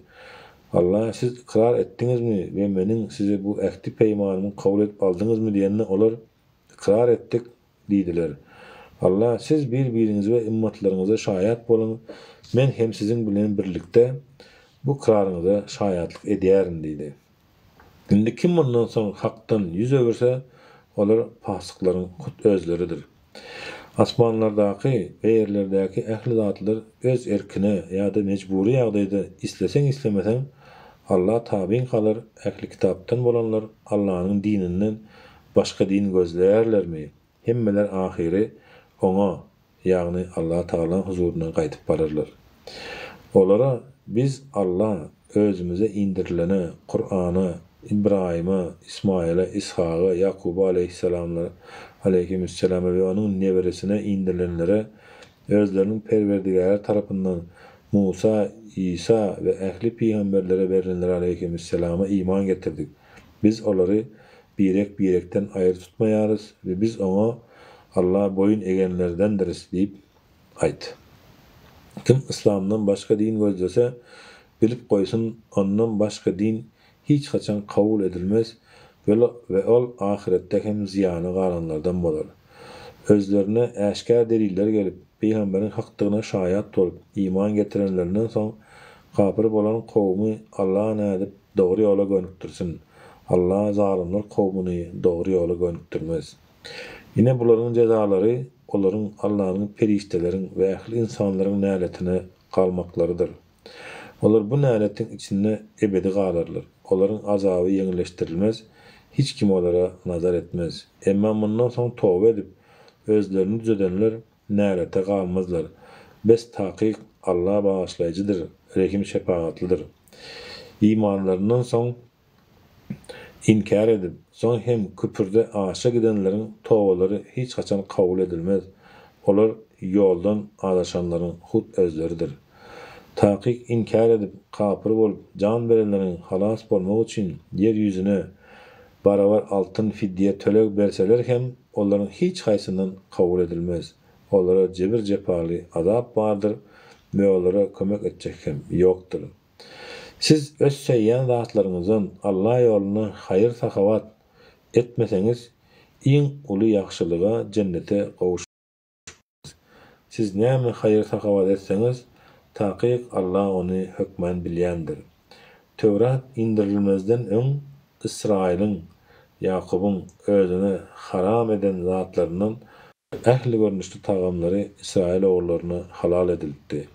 Allah siz ikrar etdiňizmi we meniň size bu ähdi peýmanymy kabul edip aldyňyzmy diýende olar ikrar etdik diýdiler. Allah siz bir-biriňize we ümmetleriňize şaýat bolun, men hem sizin bilen birlikde bu ikraryňyza şaýatlyk edýärim diýdi. Indi kim bundan soň hakdan yüz öwürse, olar pasyklaryň hut özleridir. Asmanlardaky we ýerlerdäki ähli zatlar öz erkine ýa-da mejburi ýagdaýda isleseň islemeseň Allah tabiň kalar. Ähli kitapdan bolanlar Allah'ın dininden başka din gözleýärlermi? Hemmeler ahiri ona, ýagny Allah Taala'nın huzuruna gaýtyp bararlar. Olara biz Allah özümüze indirilene, Kur'an'a, İbrahim'e, İsmail'e, İshak'a, Yakub'a aleyhisselam'a ve onun neveresine indirilenlere özlerinin perverdigarı tarafından Musa, İsa ve ehli peygamberlere verilenlere aleyhisselama iman getirdik. Biz onları birekten ayrı tutmayarız ve biz ona Allah boyun egenlerdendiriz deyip ayt. Kim İslam'dan başka din gözlese bilip koysun, ondan başka din hiç kaçan kabul edilmez ve ol ahirette hem ziyanı galanlardan bolar. Özlerine äşkär deliller gelip peygamberin hakdygyna şaýat bolup iman getirenlerden soň kafir bolan kowmy Allah'a nädip dogry ýola gönükdirsin. Allah zalimler kowmuny dogry ýola gönükdirmez. Yine bularyň jezalary olaryň Allah'ın perişteleriň we ähli insanlaryň näletine kalmaklarydyr. Olar bu näletin içinde ebedi galarlar. Olaryň azaby ýeňilleşdirilmez, hiç kim olara nazar etmez. Emma mundan soň tawba edip özlerini düzedenler nälete galmazlar. Bes takyk Allah bağışlayıcıdır, rehim şefaatlidir. İmanlarından soň inkar edip, soň hem küpürde aşa gidenlerin tawbalary hiç kaçan kabul edilmez. Olar ýoldan adaşanlaryň hut özleridir. Taqiq inkar edip kapır bolup can berenlerin halas bolmak için yer yüzüne barabar altın fidye tölek berseler hem onların hiç haysından kabul edilmez. Onlara cebir cepali azap vardır ve onlara kömek edecek hem yoktur. Siz öz seyyan zatlarınızın Allah yoluna hayır sakavat etmeseniz in ulu yaxşılığa cennete kavuşursunuz. Siz näme hayır sakavat etseniz taqiq Allah onu hükmen bilýändir. Tevrat indirilmezden öň İsrail'in Yakub'un özüne haram eden zatlarının ehli görünüşlü tagamları İsrail oğullarına halal edildi.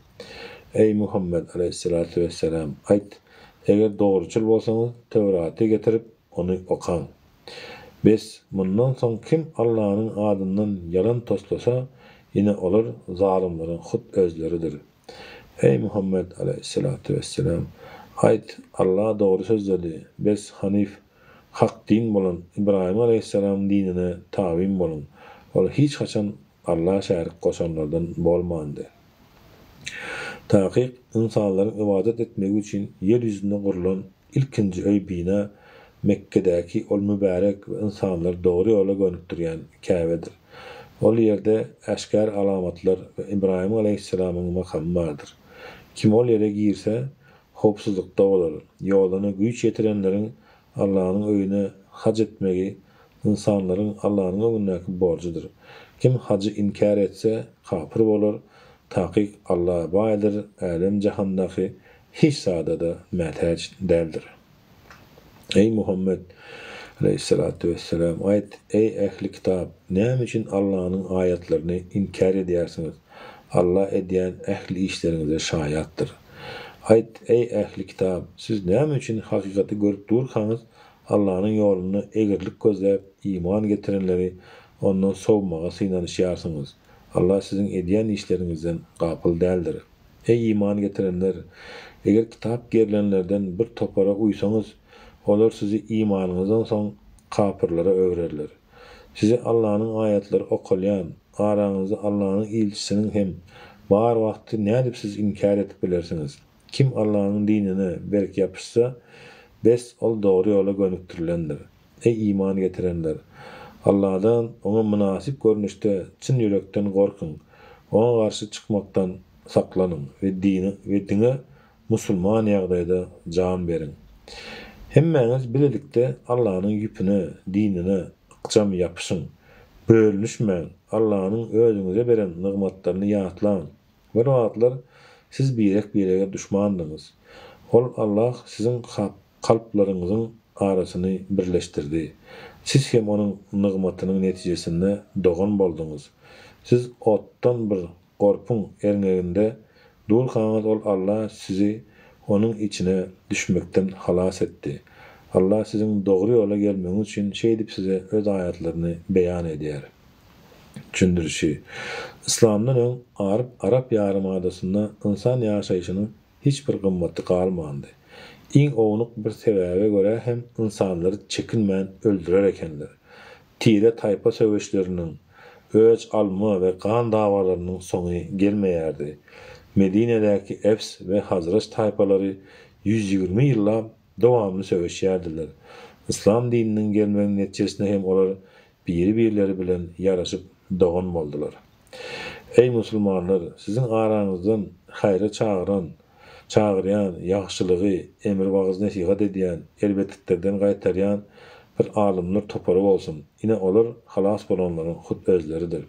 Ey Muhammed aleyhissalatu vesselam, ayt, eger doğruçul bolsaňyz Tevratı getirip onu okan. Biz bundan soň kim Allah'ın adından yalan toslasa yine olur zalimlerin hut özleridir. Ey Muhammed aleyhissalatu vesselam, ayt, Allah doğru sözledi. Biz hanif hak din bolan İbrahim aleyhisselam dinine tabim bolun. Ol hiç haçan Allah şärik goşanlardan bolmandy. Taqiq insanların ibadet etmegi üçin yer yüzünde kurulan ilkinci öý bina Mekke'deki ol mübarek ve insanlar doğru yola gönükdirýän Käbedir. Ol yerde eşkar alamatlar ve İbrahim aleyhisselamın makamı vardır. Kim ol yere girse hopsuzlukda bolar. Yoluna güç yetirenlerin Allah'ın öýüne hac etmegi insanların Allah'ın öňündäki borcudur. Kim hacı inkar etse kafir bolar. Taqiq Allah baýdyr, alem jahandaky hiç sadada mätäç däldir. Ey Muhammed aleyhissalatu vesselam, ayet, ey ehli kitap, näme üçin Allah'ın ayetlerini inkar edýärsiniz? Allah edýän ehli işlerinize şaýatdyr. Ayet, ey ehli kitap, siz näme üçin hakykati görüp durýarsyňyz? Allah'ın yolunu egirlik gözläp iman getirenleri ondan sowmaga synanyşýarsyňyz. Allah sizin edýän işlerinizden gapyl däldir. Ey iman getirenler, eger kitap gerilenlerden bir topara uysaňyz, olar sizi imanınızdan soň kapyrlara öwrerler. Sizi Allah'ın ayetleri okulyan, araňyzda Allah'ın ilçisinin hem bar wagty nädip siz inkar edip bilersiniz? Kim Allah'ın dinine berk yapışsa, bes ol doğru yola gönüktirilendir. Ey iman getirenler! Allah'dan ona münasip görünüşde çyn yürekden korkun. Ona karşı çıkmaktan saklanın ve dine musulman ýagdaýda can berin. Hemmeňiz bilelikde Allah'ın yüpüne, dinine ykjam yapışın. Bölünüşmeň. Allah'ın özüňize beren nygmatlaryny ýatlan. Bir wagtlar siz birege düşmandyňyz. Ol Allah sizin kalplaryňyzyň arasyny birleşdirdi. Siz hem onun nygmatynyň netijesinde dogan bolduňyz. Siz otdan bir gorpun erňeginde durýanňyz, ol Allah sizi onun içine düşmekten halas etdi. Allah sizin doğru yola gelmeňiz üçin şeýdip size öz ayetlerini beýan edýär. Düşündirişi. İslamdan öň Arap ýarymadasyna insan ýaşaýyşynyň hiç bir gymmaty galmandy. İň ownuk bir sebäbe görä hem insanlary çekinmän öldürer ekenler. Tire taýpa söwüşleriniň, öç alma ve kan dawalarynyň soňy gelmeýärdi. Medine'deki Efs ve Hazraç taypalary 120 ýyllap dowamly söwüşýärdiler. İslam dininiň gelmeginiň netijesinde hem olar biri-birleri bilen ýaraşyp dogan boldular. Ey musulmanlar, sizin araňyzdan haýra çağıryan, yaxşylygy, emir wagys nesihat edýän, elbetliklerden gaýtarýan bir alymlar topary bolsun. Ine olar halas bolanlaryň hut özleridir.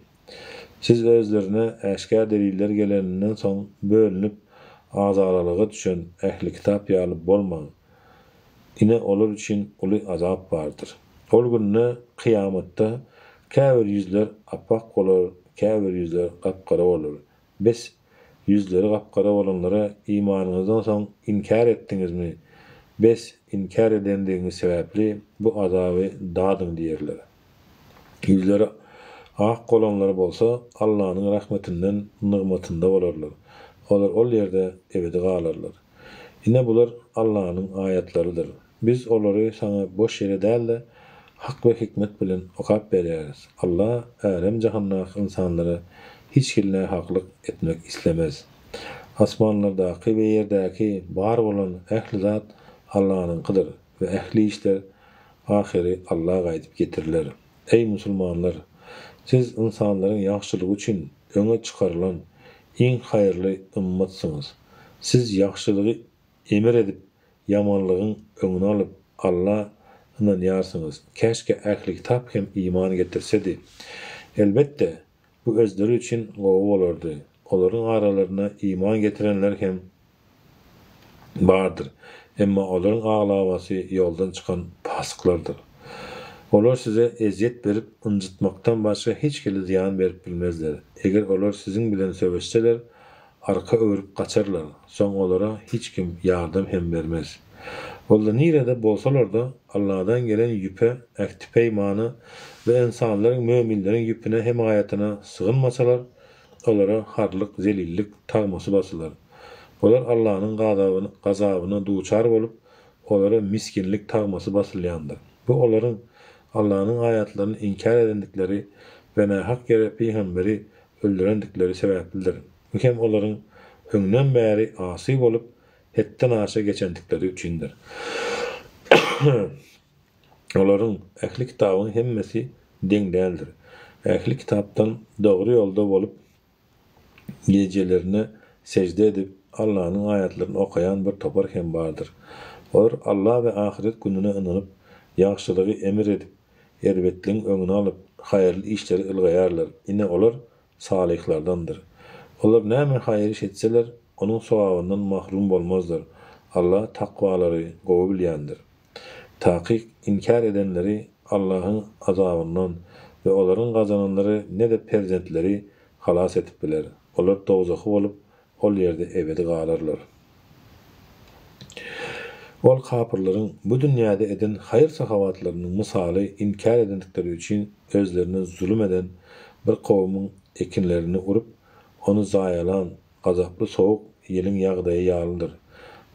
Siz özlerine eşkar deliller geleninden soň bölünüp azalalyga düşen ehli kitap ýaly bolmaň. Ine olar üçin uly azap bardyr. Ol günne kıyamatda käbir yüzler apak bolar, käbir yüzler gapgara bolar. Biz yüzleri gapgara bolanlara imanınızdan soň inkar etdiňizmi? Biz inkar edendiğiniz sebäpli bu azaby dadyň diýerler. Yüzleri ak olanlar bolsa Allah'ın rahmetinden, nygmatynda bolarlar. Olar ol ýerde ebedi galarlar. Ine bular Allah'ın ayetleridir. Biz olary sana boş ýere däl, hak ve hikmet bilen okap berýäris. Allah alem jahannak insanlara hiç kille haklyk etmek islemez. Asmanlardaki we ýerdäki bar bolan ähli zat Allah'nynkydyr we ähli işler ahiri Allah'a gaýdyp getiriler. Ey musulmanlar, siz insanlaryň ýagşylygy üçin öňe çykarylan iň haýyrly ümmetsiňiz. Siz ýagşylygy emir edip, ýamanlygyň öňüne alyp Allah ynanýarsyňız. Käşke ähli kitap hem iman getirsedi. Elbette bu özleri üçin gowy bolardy. Olaryň aralaryna iman getirenler hem bardyr. Emma olaryň aglawasy ýoldan çykan pasyklardyr. Olar size eziyet berip ınjytmakdan başga hiç kile ziyan berip bilmezler. Eger olar sizin bilen söwüşseler, arka öwürüp gaçarlar. Soň olara hiç kim ýardam hem bermez. Bolda nirede bolsalar da Allah'dan gelen yüpe, ähdi peýmany we insanlaryň möminleriň yüpüne hem aýatyna sığınmasalar, olara harlyk, zelillik tagmasy basylar. Olar Allah'ın gazabyna duçar bolup, olara miskinlik tagmasy basylýandyr. Bu olaryň Allah'ın aýatlaryny inkar edendikleri we nähak ýere peýgamberi öldürendikleri sebäplidir. Hem olaryň öňden bäri asy bolup, hetden aşa geçendikleri üçindir. Olaryň ähli kitabyň hemmesi deň däldir. Ähli kitapdan dogry ýolda bolup, gecelerine secde edip Allah'ın aýatlaryny okayan bir topar hem bardyr. Olar Allah we ahiret gününe ynanyp, ýagşylygy emir edip, erbetliň öňüne alyp, haýyrly işleri ylgaýarlar. Ine olar salihlardandyr. Olar näme haýyr iş etseler, onuň sowabyndan mahrum bolmazlar. Allah takwalary gowy bilýändir. Takyk inkar edenleri Allah'ın azabyndan we olaryň gazananlary ne de perzentleri halas etip biler. Olar dowzaky bolup, ol ýerde ebedi galarlar. Ol kapyrlaryň bu dünýäde eden haýyr sahawatlarynyň misaly inkar edendikleri üçin özlerine zulüm eden bir kowmyň ekinlerini urup, onu zaýalan, gazaply sowuk ýeliň ýagdaýy ýalydyr.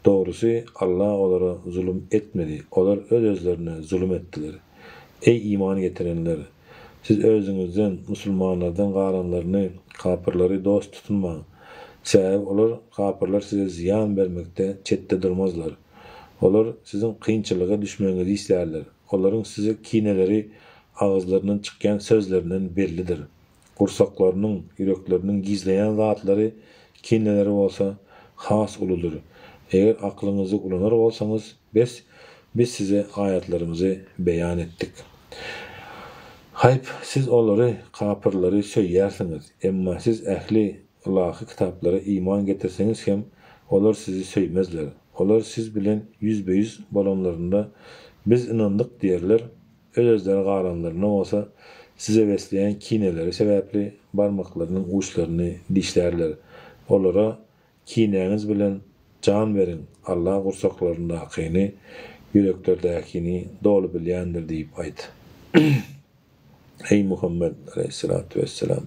Dogrusy Allah olara zulüm etmedi. Olar öz-özlerine zulüm etdiler. Ey iman getirenler! Siz özüňizden, musulmanlardan garanlaryny, kapyrlary dost tutunmaň. Sebäbi olar kapyrlar size ziyan bermekde çetde durmazlar. Olar sizin kıyınçılığa düşmenizi islerler. Olaryň size kineleri ağızlarından çykýan sözlerinden bellidir. Gursaklarının, yüreklerinin gizleyen zatlary kineleri bolsa has uludur. Eger aklyňyzy ulanar bolsaňyz, biz size ayatlarymyzy beýan etdik. Hayp siz olary, kapyrlary söýýärsiňiz. Emma siz ähli ilahi kitaplara iman getirseňiz hem olar sizi söýmezler. Olar siz bilen 100% bolanlarynda biz inandyk diýerler. Öz-özleri garanlaryna bolsa size besleýän kineleri sebäpli barmaklarynyň uçlaryny dişlerler. Olara kineňiz bilen can verin. Allah gursaklaryndakyny, yüreklerdäkini dolu bilýändir diýip aýdy. Ey Muhammed aleyhissalatu vesselam,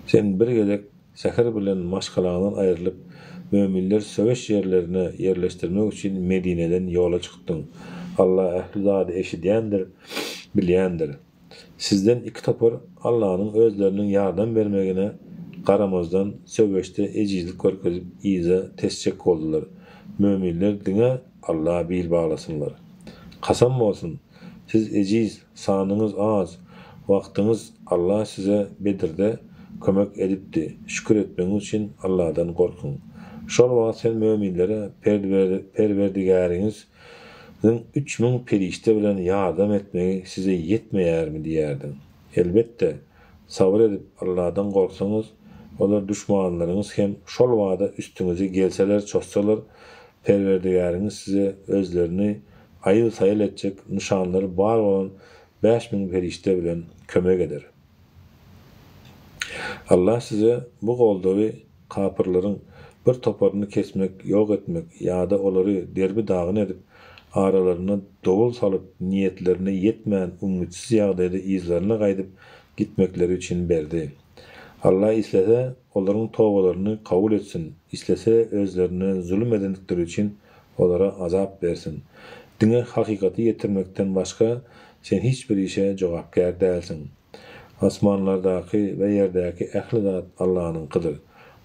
sen bir gezek seher bilen maşgalaňdan aýrylyp, möminler söwüş ýerlerine ýerleşdirmek üçin Medineden ýola çykdyň. Allah ähli zady eşidýändir, bilýändir. Sizden iki topar Allah'ın özlerinin yardım vermegine garamazdan söwüşde ejizlik görkezip iýze tesjek boldular. Möminler diňe Allah bil baglasynlar. Kasam bolsun, siz ejiz, sanyňyz az, wagtyňyz Allah size Bedirde kömek edipdi. Şükür etmeňiz üçin Allah'dan gorkun. Şol wagt sen möminlere Perwerdigäriňiz 3000 perişte bilen yardım etmeyi size yetmeýärmi diýerdim. Elbette sabır edip Allah'dan gorksaňyz, olar düşmanlaryňyz hem şol wagda üstüňize gelseler, çossalar, Perwerdigäriňiz size özlerini aýyl saýyl etjek nişanlary bar bolan 5000 perişte bilen kömek eder. Allah size bu goldawy kapyrlaryň bir toparyny kesmek, ýok etmek ýa-da olary derbi dagyn edip aralaryna dowul salyp niýetlerine ýetmän umytsız ýagdaýda izlerine gaýdyp gitmekleri üçin berdi. Allah islese olaryň towbalaryny kabul etsin, islese özlerine zulüm edendikleri üçin olara azap bersin. Diňe hakykaty ýetirmekden başga sen hiç bir işe jogapkär dälsiň. Asmanlardaky we ýerdäki ähli zat Allah'nynkydyr.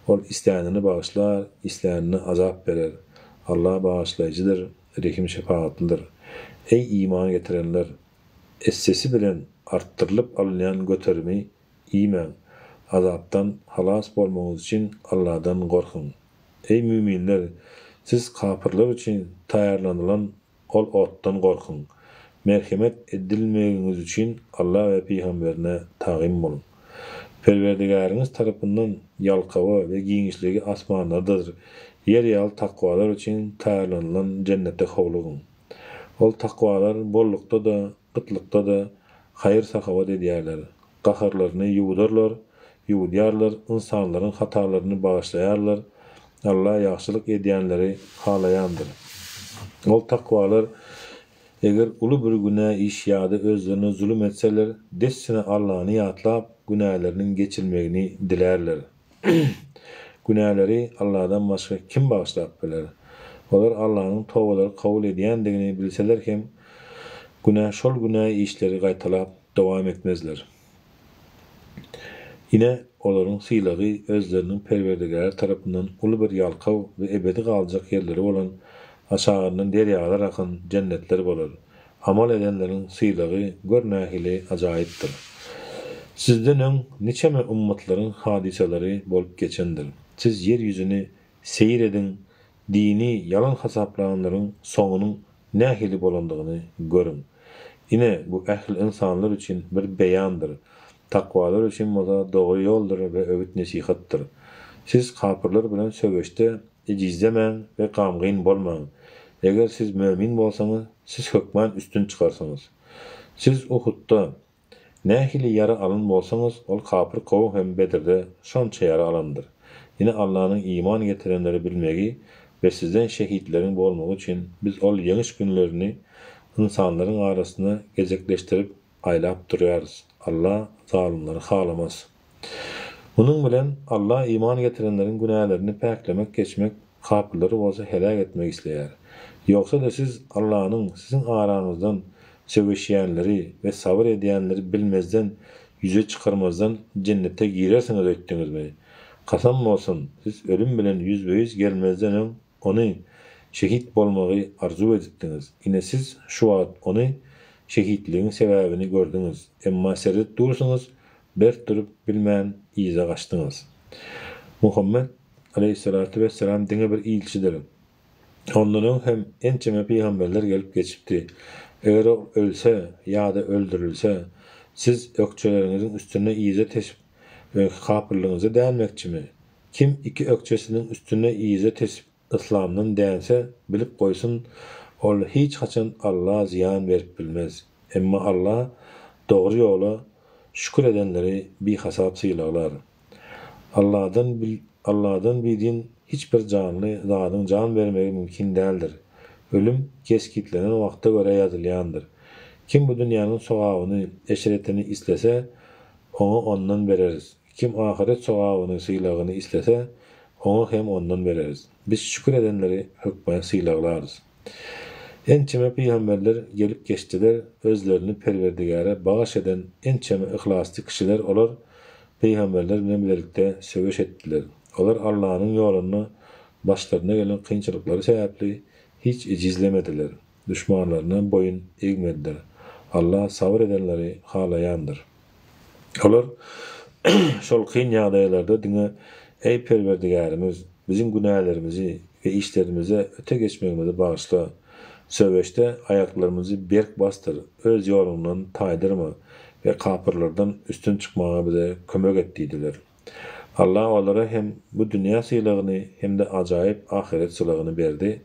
Ol isteýänini bağışlar, isteýänine azap berer. Allah bağışlayıcıdır, rehim şefaatlidir. Ey iman getirenler, essesi bilen arttırılıp alınyan göterimi iýmeň. Azapdan halas bolmagyňyz üçin Allah'dan gorkun. Ey müminler, siz kafirler üçin taýarlanylan ol otdan gorkun. Merhemet edilmegiňiz üçin Allah we Peýgamberine taýym bolun. Perwerdigäriňiz tarapyndan ýalkawa we giňişligi asmanlardadyr. Yer ýaly takwalar üçin taýarlanylan cennete howlugyň. Ol takwalar bollukda da, gıtlykda da hayır sahavat edýärler. Gaharlaryny ýuwdýarlar, insanlaryň hatalaryny bağışlaýarlar. Allah ýaxşylyk edýänleri halaýandyr. Ol takwalar eger uly bir günä iş ýa-da özlerine zulüm etseler, dessine Allah'ny ýatlap günäleriniň geçilmegini dilerler. Günäleri Allah'dan başga kim bağışlap biler? Olar Allah'ın tawbalary kabul edýändigini bilseler hem şol günä işleri gaýtalap dowam etmezler. Yine olaryň sylagy özleriniň perwerdigäri tarapyndan uly bir ýalkaw we ebedi galjak ýerleri bolan aşagyndan derýalar akan cennetler bolar. Amal edenleriň sylagy görnähili ajaýypdyr. Sizden öň niçeme ummatlaryň hadiseleri bolup geçendir. Siz yer ýüzüni seyir edin, dini yalan hasaplayanlaryň soňunyň nähili bolandygyny görün. Yine bu ähli insanlar üçin bir beýandyr. Takwalar üçin boza dogry ýoldur we öwüt nesihatdyr. Siz kafirler bilen sögeşde ejizlemäň we gamgyn bolmaň. Eger siz mömin bolsaňyz, siz hökmän üstün çykarsaňyz. Siz Uhudda nähili ýara alyn bolsaňyz, ol kafir kowum hem Bedirde şonça ýara alandyr. Yine Allah'ın iman getirenleri bilmegi ve sizden şehitleriň bolmagy üçin biz ol ýeňiş günlerini insanlaryň arasyna gezekleştirip aýlap durýarys. Allah zalimleri halamaz. Bunun bilen Allah iman getirenlerin günahlerini paklemek, geçmek, kafirleri bolsa helak etmek isleýär. Yoksa da siz Allah'ın sizin aranızdan söweşýänleri ve sabır edýänleri bilmezden, yüze çıkarmazdan cennete girersiniz öýtdiňizmi? Kasam bolsun, siz ölüm bilen yüzbeýüz gelmezden öň ony şehit bolmagy arzu edipdiňiz. Ine siz şu wagt ony şehitliğin sebäbini gördüňiz. Emma serit dursunuz, bert durup bilmän iýize gaçdyňyz. Muhammed aleyhissalatu vesselam diňe bir ilçidir. Ondan hem ençeme peýgamberler gelip geçipdi. Eger ölse ýa-da öldürilse, siz ökçeleriňiziň üstüne iýize tesip ve kafirliğinize dänmekçimi? Kim iki ökçesinin üstüne iýize tesip İslamdan dänse bilip koysun, ol hiç haçan Allah ziyan verip bilmez. Emma Allah doğru yola şükür edenleri bir hasap sıylarlar. Allah'dan bildiğin hiçbir canlı zadyň can vermegi mümkin değildir. Ölüm keskitlenen wagta göre ýazylýandyr. Kim bu dünýäniň sogabyny, eşeretini islese, onu ondan bereriz. Kim ahiret sogabyny, sylagyny islese, onu hem ondan bereriz. Biz şükür edenleri hökmän sylarlarys. Ençeme peýgamberler gelip geçdiler, özlerini Perwerdigäre bagyş eden ençeme ihlasly kişiler olar, peýgamberler bilen birlikde söweş etdiler. Olar Allah'ın ýoluny başlaryna gelen kynçylyklary sebäpli hiç ejizlemediler. Düşmanlaryna boyun eğmediler. Allah sabır edenleri halaýandyr. Olar şol kyn ýagdaýlarda diňe ey Perwerdigärimiz, bizim günahlarımızı ve işlerimize öte geçmegimizi bağışla. Söweşde ayaklarımızı berk bastır, öz ýolundan taýdyrma ve kafirlerden üstün çıkmağa bize kömek etdiler. Allah olara hem bu dünýä sylagyny hem de ajaýyp ahiret sylagyny berdi.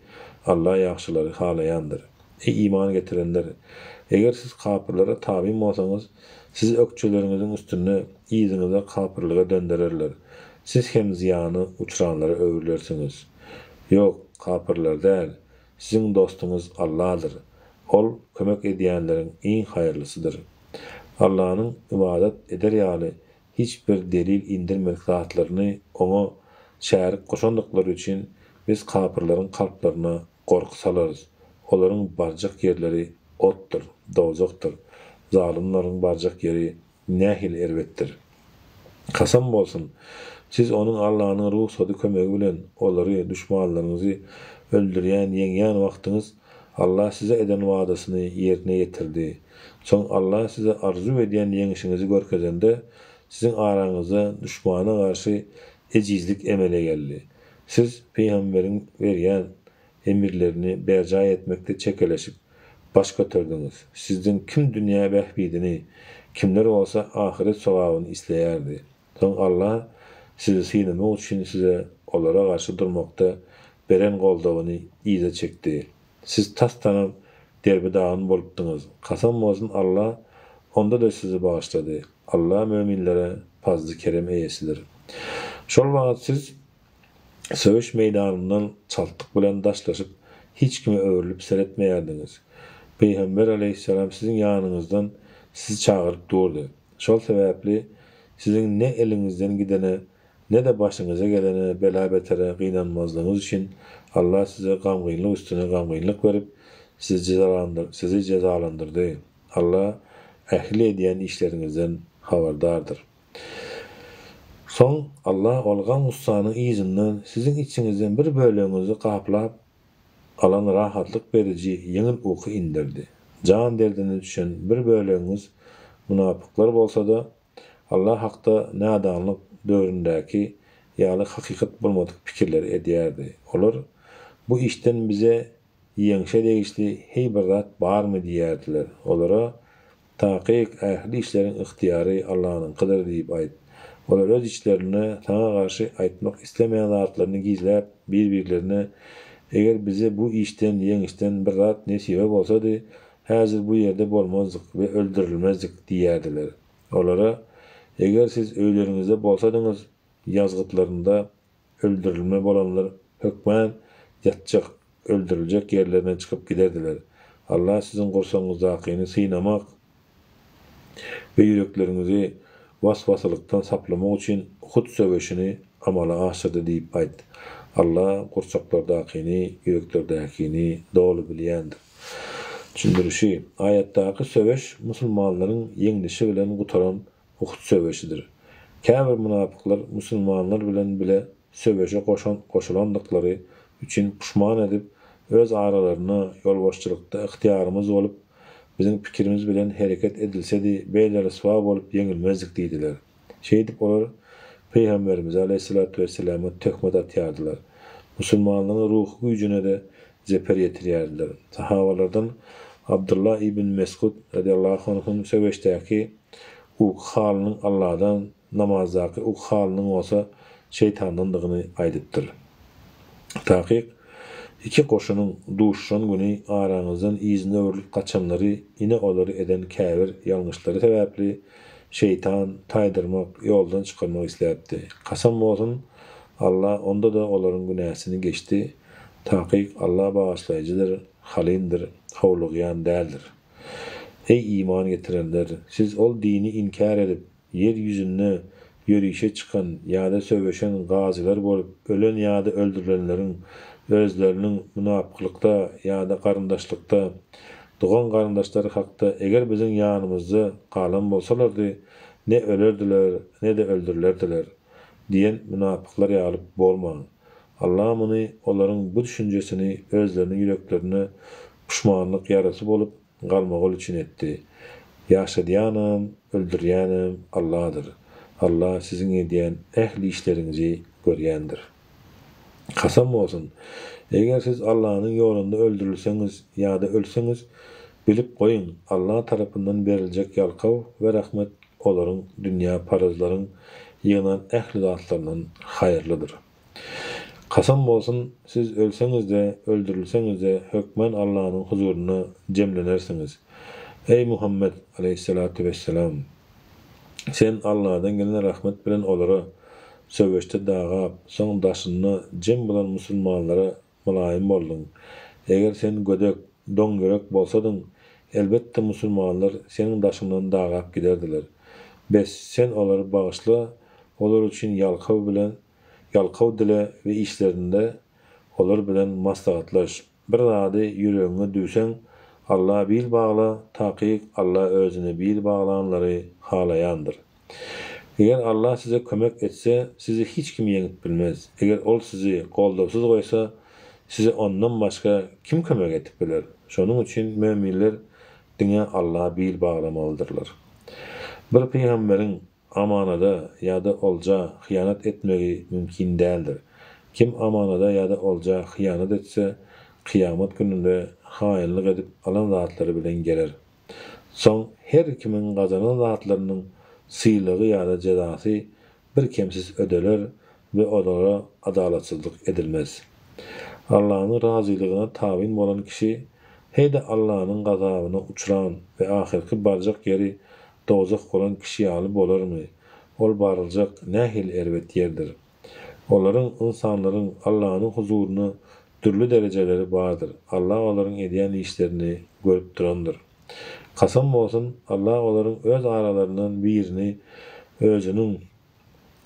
Allah ýaxşylary halaýandyr. Ey iman getirenler, eger siz kafirlere tabi bolsaňyz, siz ökçeleriňiziň üstüne iýiňize kafirlige döndürerler. Siz hem ziyanı uçuranlara öwürlersiňiz. Yok, kafirler däl. Sizin dostunuz Allah'dır. Ol kömek edýänleriň iň haýyrlysydyr. Allah'ın ibadet eder ýaly hiçbir delil indirmek zatlaryny ona şärik goşandykları üçin biz kafirleriň kalplaryna gorku salarys. Olaryň barjak ýerleri otdur, dozokdur. Zalimlaryň barjak ýeri nähil erbetdir. Kasam bolsun, Siz onun Allah'ın ruhsatı kömegi bilen olary düşmanlaryňyzy öldürýän ýeňýän wagtyňyz Allah size eden wadasyny ýerine ýetirdi. Soň Allah size arzu edýän ýeňişiňizi görkezende sizin araňyzda düşmana garşy ejizlik emele geldi. Siz peýgamberiň berýän emirlerini berja etmekde çekeleşip baş götürdüňiz. Sizden kim dünýä bähbidini, kimler bolsa ahiret sowabyny isleýärdi. Soň Allah sizi synamak üçin size olara garşy durmakda beren goldawyny iýde çekdi. Siz tastanıp derbidağın bolupdyňyz. Kasam bolsun Allah onda da sizi bağışlady. Allah müminlere fazly kerem eýesidir. Şol wagt siz söwüş meýdanyndan çaltyk bilen daşlaşyp hiç kimi öwrülip seretmeýärdiňiz. Peýgamber aleyhisselam sizin ýanyňyzdan sizi çağırıp durdy. Şol sebäpli sizin ne eliňizden gidene ne de başyňyza gelene bela betere gynanmazlygyňyz üçin Allah size gamgynlyk üstüne gamgynlyk berip sizi cezalandyrdy. Allah ähli edýän işleriňizden habardardyr. Soň Allah olgan Musanyň izinden sizin içiňizden bir bölegiňizi gaplap alan rahatlyk berici ýeňil uky indirdi. Jan derdine düşen bir bölegiňiz munapyklar bolsa da Allah hakda nadanlyk döwründäki ýaly hakykat bolmadyk pikirler edýärdi. Olar bu işten bize ýeňşe degişli heýbir zat barmy diýerdiler. Olara taqiq ähli işleriň ihtiýary Allah'ın qadar diýip aýt. Olar öz işlerini sana garşy aýtmak islemeýän zatlaryny gizläp bir-birlerine eger bize bu işten ýeňişden bir zat nesibe bolsady, häzir bu ýerde bolmazdyk we öldürilmezdik diýerdiler. Olara eger siz öýleriňizde bolsadyňyz ýazgytlarynda öldürilme bolanlar hökmän ýatjak, öldüriljek ýerlerine çykyp giderdiler. Allah sizin gursaňyzdakyny synamak we ýürekleriňizi waswasylykdan saplamak üçin Uhud söwüşini amala aşyrdy diýip aýt. Allah gursaklardakyny, ýüreklerdäkini dogly bilýändir. Düşündirişi, ayatdaky söwüş musulmanlaryň ýeňdişi bilen gutaran Uhud söwüşidir. Käbir munapyklar musulmanlar bilen bile söwüşe goşulandyklary üçin puşman edip öz aralaryna ýolbaşçylykda ihtiýarymyz bolup bizim pikirimiz bilen hereket edilsedi beýleri swab bolup ýeňilmezdik diýdiler. Şeýdip olar Peýgamberimiz aleyhissalatu vesselam'a töhmet atýardylar. Musulmanlaryň ruhy güýjüne de zeper ýetirýärdiler. Sahabalardan Abdullah ibn Mes'ud radiyallahu anh'ın söwüşdäki u halynyň Allah'dan namazdaky u halynyň bolsa şeytandandygyny aýdypdyr. Taqiq iki goşunyň duşşan güni araňyzdan izine öwrülip gaçanlary ine olary eden käbir ýalňyşlary sebäpli şeytan taýdyrmak, ýoldan çykarmak isläpdi. Kasam bolsun Allah onda da olaryň günäsini geçti. Taqiq Allah bağışlaýjydyr, halimdir, howlugyan däldir. Ey iman getirenler, siz ol dini inkar edip yer ýüzünde ýörüşe çykan ýa-da söwüşen gazylar bolup ölen ýa-da öldürilenleriň özleriniň munapyklykda ýa-da garyndaşlykda dugan garyndaşlary hakda eger biziň ýanymyzda galan bolsalardy ne ölerdiler ne de öldürilerdiler diýen munapyklar ýalyp bolmaň. Allah muny olaryň bu düşünjesini özleriniň ýüreklerine puşmanlyk ýarasy bolup galmagy üçin etdi. Ýaşadýanym, öldürýänim Allah'dır. Allah sizin edýän ähli işlerinizi görýändir. Kasam bolsun, eger siz Allah'ın ýolunda öldürilseňiz ýa-da ölseňiz, bilip goýun, Allah tarapyndan beriljek ýalkaw we rahmet olaryň dünýä parazlaryň ýynan ähli zatlarynyň haýyrlydyr. Kasam bolsun, siz ölseňiz de, öldürilseňiz de hökmen Allah'ın huzuruna jemlenersiňiz. Ey Muhammed aleyhissalatu vesselam, sen Allah'dan gelen rahmet bilen olara söwüşde dagap, soň daşyny jem bolan musulmanlara mulaýym boldun. Eger sen gödek, doňgörek bolsadyň, elbetde musulmanlar senin daşyňdan dagap giderdiler. Bes sen olary bagyşla, olar üçin ýalkaw dile we işlerinde olar bilen maslahatlaş. Bir zady ýüregiňe düýseň, Allah bil bagla, taqiq Allah özüne bil baglanlary halayandyr. Eger Allah size kömek etse, sizi hiç kim yeňip bilmez. Eger ol sizi goldawsuz goýsa, size ondan başga kim kömek etip biler? Şonuň üçin müminler diňe Allah'a bil baglamalydyrlar. Bir peýgamberiň amanada ýa-da olja hyýanat etmegi mümkin däldir. Kim amanada ýa-da olja hyýanat etse, kıyamet gününde haýynlyk edip alan zatlary bilen geler. Soň her kimin gazanan zatlarynyň sylygy ýa-da jazasy bir kemsiz ödeler we olara adalatsyzlyk edilmez. Allah'ın razılıgyna tabin bolan kişi heyde Allah'ın gazabyna uçuran we ahirki barjak yeri dozak bolan kişi ýaly bolarmy? Ol barıljak nähil erbet yerdir. Olaryň insanlaryň Allah'ın huzuruny türlü dereceleri bardır. Allah olaryň edýän işlerini görüp durandyr. Kasam bolsun Allah olaryň öz aralaryndan birini özüniň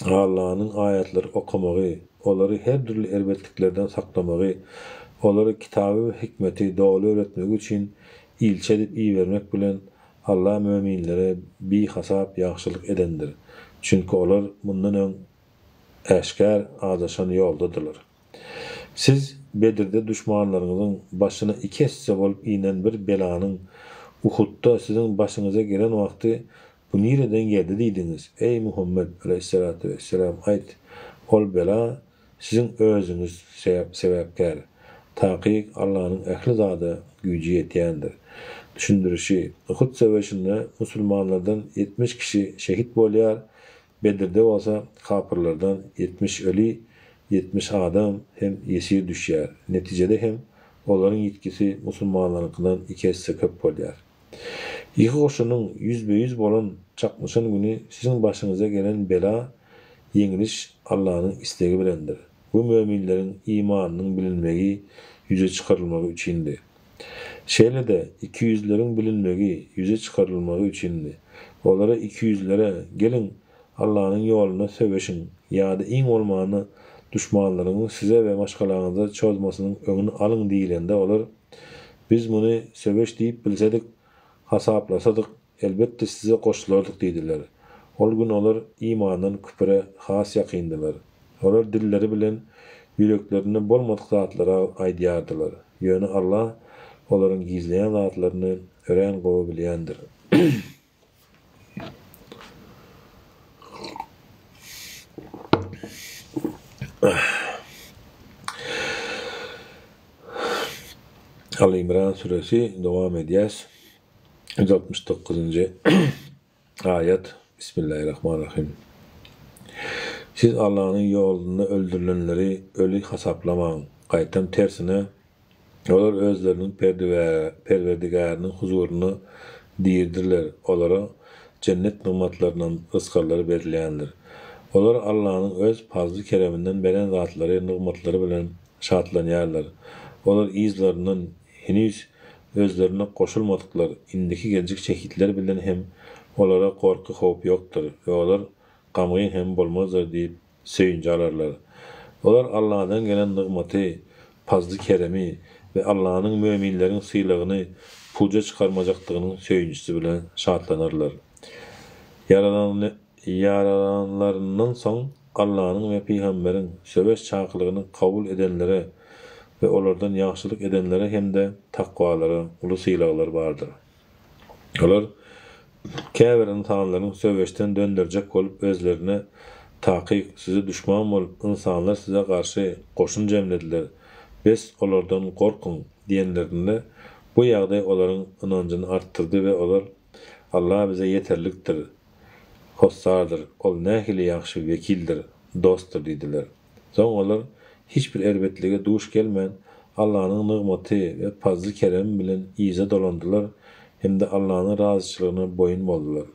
Allah'ın ayetleri okumagy, olary her türlü erbetliklerden saklamagy, olary kitaby we hikmeti dogry öğretmek üçin ilçe edip iýermek bilen Allah müminlere bi hasap ýagşylyk edendir. Çünki olar bundan öň äşkär adaşan ýoldadyrlar. Siz Bedirde düşmanlaryňyzyň başyna iki hisse bolup inen bir belanyň Uhudda sizin başyňyza gelen wagty bu nireden geldi diýdiňiz. Ey Muhammed aleyhissalatu vesselam, aýt, ol bela sizin özüňiz sebäpkär. Taqiq Allah'ın ähli zady güýji ýetýändir. Düşündirişi, Uhud söwüşinde musulmanlardan 70 kişi şehit bolýar. Bedirde bolsa kafirlerden 70 öli, 70 adam hem yesir düşýär. Netijede hem olaryň ýetkisi musulmanlaryndan 2 hisse köp bolýar. İki goşunyň 100% bolan çakmışan güni sizin başyňyza gelen bela ýeňiliş Allah'ın istegi bilendir. Bu müminlerin imanının bilinmegi yüze çıkarılmagy üçindi. Şeýle de 200'lerin bilinmegi yüze çıkarılmagy üçindi. Olara 200'lere gelin Allah'ın ýoluna söweşin ýa-da iň bolmany düşmanlaryňyz size we başgalaryňyza çözmasynyň öňüni alyň diýilende olar biz muny söweş diýip bilsedik, hasaplasadyk elbetde size goşulardyk diýdiler. Ol gün olar imandan küpre has ýakyndylar. Olar dilleri bilen yüreklerine bolmadyk zatlara aýdýardylar. Ýöne Allah olaryň gizleýän zatlaryny ören gowy bilýändir. Al-İmran suresi devam edýäs. 169-njy ayet. Bismillahirrahmanirrahim. Siz Allah'ın yolunda öldürülenleri ölü hasaplamaň. Gaýtam tersine olar özleriniň perwerdigariniň huzuruny diýirdirler. Olara cennet nymatlarynyň rızkarları berilýändir. Olar Allah'ın öz fazly kereminden beren zatlary nymatlary bilen şatlanýarlar. Olar izlerinden henüz özlerine koşulmadyklar indiki geljek şehitler bilen hem olara korku howp ýokdur. Olar gamgy hem bolmazlar diýip söýünç alarlar. Olar Allah'dan gelen nygmaty, fazly keremi ve Allah'ın müminleriň sylygyny pulja çykarmajakdygynyň söýünçisi bilen şatlanarlar. Yaralanlarından soň Allah'ın ve peýgamberiň söweş çakylygyny kabul edenlere ve olardan ýagşylyk edenlere hem de takwalara, uly sylagylar bardyr. Olar käbir insanlaryň söweşden döndürjek bolup özlerine taqiq size düşman bolup insanlar size karşı koşun jemlediler. Bes olardan korkun diýenlerinde bu ýagdaý olaryň ynanjyny arttyrdy we olar Allah bize yeterlikdir, hossardyr, ol nähili ýaxşy vekildir, dostdur diýdiler. Soň olar hiçbir erbetlige duş gelmän Allah'ın nygmaty ve fazly kerem bilen iýize dolandylar hem de Allah'ın razyçylygyna boyun boldular.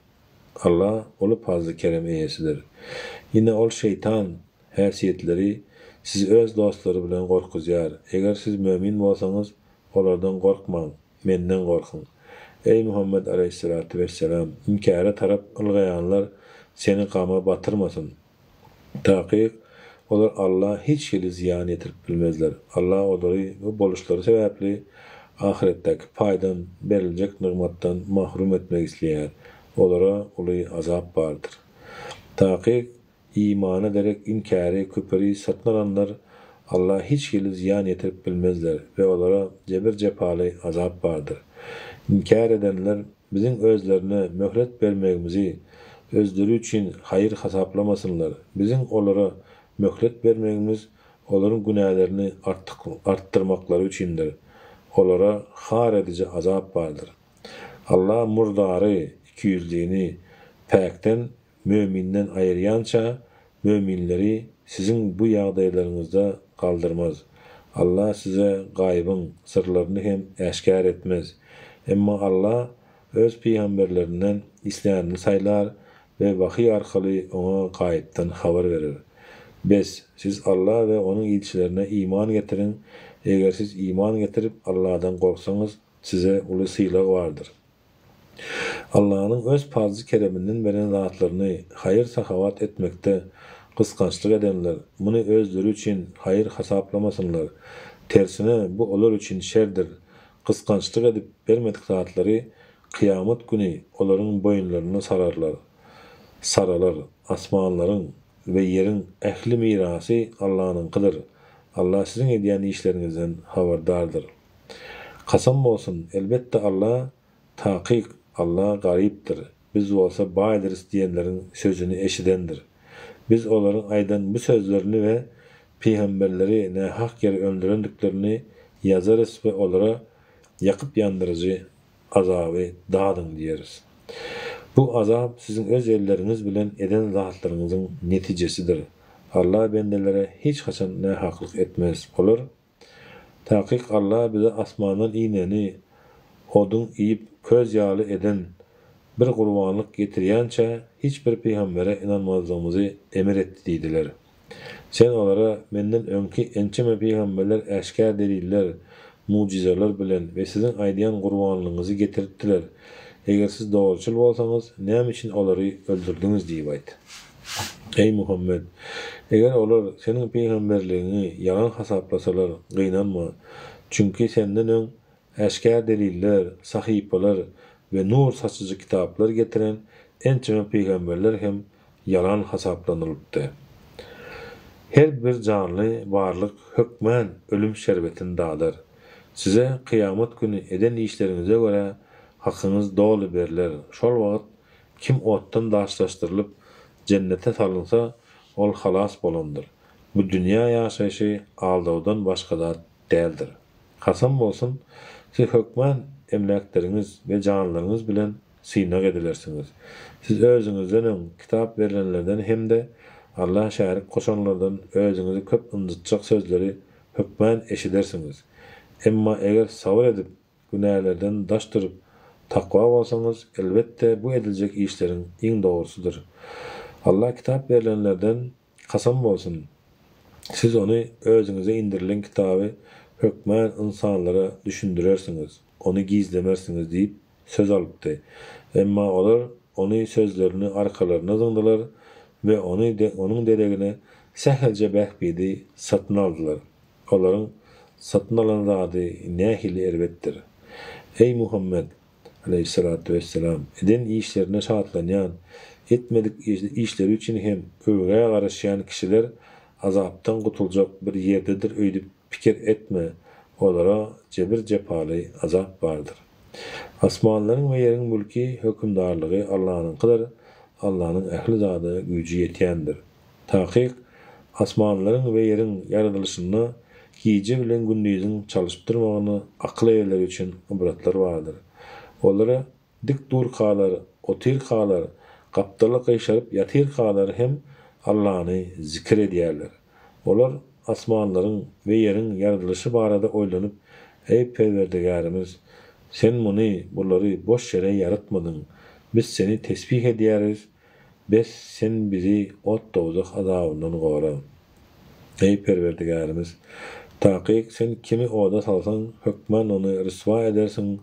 Allah olu fazly kerem eýesidir. Yine ol şeytan häsiýetleri siz öz dostlary bilen gorkuzýar. Eger siz mümin bolsaňyz olardan gorkmaň, menden gorkun. Ey Muhammed aleyhissalatu vesselam, inkara tarap ılgayanlar seni gama batırmasın. Taqiq olar Allah hiç yeli ziyan etirip bilmezler. Allah olary bu boluşlary sebäpli ahiretdeki paýdan beriljek nygmatdan mahrum etmek isleýär. Olara uly azap bardyr. Taqiq iman ederek inkari, küperi satın alanlar Allah hiç geli ziyan yetirip bilmezler ve onlara cebir cepalı azap vardır. İnkar edenler bizim özlerine mühlet vermemizi özleri için hayır hesaplamasınlar. Bizim onlara mühlet vermemiz onların günahlarını arttırmakları içindir. Onlara har edici azap vardır. Allah murdarı, ikiyüzlüğünü pekten, müminden ayıryança, müminleri sizin bu yağdaylarınızda kaldırmaz. Allah size gaybın sırlarını hem eşkar etmez. Emma Allah öz peygamberlerinden isleyenini saylar ve vahiy arkalı ona gaybtan haber verir. Siz Allah ve onun elçilerine iman getirin. Eğer siz iman getirip Allah'dan korksanız size ulu sıylık vardır. Allah'ın öz fazl-ı kereminden veren zatlarını hayır sahavat etmekte kıskançlık edenler, bunu özleri için hayır hesaplamasınlar. Tersine bu olur için şerdir. Kıskançlık edip vermedik zatları kıyamet günü onların boyunlarını saralar. Asmanların ve yerin ehli mirası Allah'ınkidir. Allah sizin ediyen işlerinizden haberdardır. Kasam olsun, elbette Allah takik, Allah gariptir. Biz olsa baydırız diyenlerin sözünü eşidendir. Biz onların aydan bu sözlerini ve peygamberleri ne hak yere öldürendiklerini yazarız ve onlara yakıp yandırıcı azabı dağdın diyeriz. Bu azap sizin öz elleriniz bilen eden zatlarınızın neticesidir. Allah bendelere hiç kaçan ne haklık etmez olur. Tahkik Allah bize asmandan iğneni odun iyip köz yağlı eden bir kurbanlık getiriyança hiçbir peygambere inanmazlığımızı emir etti dediler. Sen onlara menden önkü ençeme peygamberler eşkar deliller, mucizeler bilen ve sizin aydayan kurbanlığınızı getirttiler. Eğer siz doğrulçul olsanız ne için onları öldürdünüz deyip aydı. Ey Muhammed! Eğer onlar senin peygamberliğini yalan hesaplasalar kıynanma. Çünkü senden ön eşkar deliller, sahipalar ve nur saçıcı kitaplar getiren ençeme peygamberler hem yalan hesaplanılıptı. Her bir canlı varlık hükmen ölüm şerbetini dağlar. Size kıyamet günü eden işlerinize göre hakkınız dolu berler. Şol vaqt kim ottan daşlaştırılıp cennete salınsa ol halas bolandır. Bu dünya yaşayışı aldaudan başka da değildir. Kasam bolsun, siz hükmen emlaklarınız ve canlarınız bilen sıynak edilersiniz. Siz özünüzden kitap verilenlerden hem de Allah şärik koşanlardan özünüzü köp ınjytjak sözleri hükmen eşidersiniz. Emma eger sabır edip günahlardan daştırıp takva bolsanız elbette bu edilecek işlerin en doğrusudur. Allah kitap verilenlerden kasam bolsun. Siz onu özünüze indirilen kitabı hükmen insanlara düşündürersiniz. Onu gizlemersiniz deyip söz alıptı. Emma olur onu sözlerini arkalarına zındılar ve onun dedegine sehelce behbidi satın aldılar. Onların satın alan zadı nehili elbettir. Ey Muhammed aleyhissalatu vesselam, eden işlerine şahatlanyan, etmedik işleri için hem öğreye karışan kişiler azaptan kutulacak bir yerdedir öydüp fikir etme. Onlara cebir cepalı azap vardır. Asmanların ve yerin mülki hükümdarlığı Allah'ın kadar, Allah'ın ehli zadı gücü yetiyendir. Tahkik asmanların ve yerin yaratılışını giyce bilen gündüzün çalışıp durmağını akıl eyler için ibretler vardır. Onlara dik dur kalar, otir kalar, kaptalı kıyşarıp yatir kalar hem Allah'ını zikir ediyerler. Olar asmanların ve yerin yaratılışı barada oylanıp ey Perverdigarimiz, sen bunları boş yere yaratmadın. Biz seni tesbih ediyeriz. Sen bizi ot dozak azabından gora. Ey Perverdigarimiz, tahkik sen kimi oda salsan hükmen onu rısva edersin.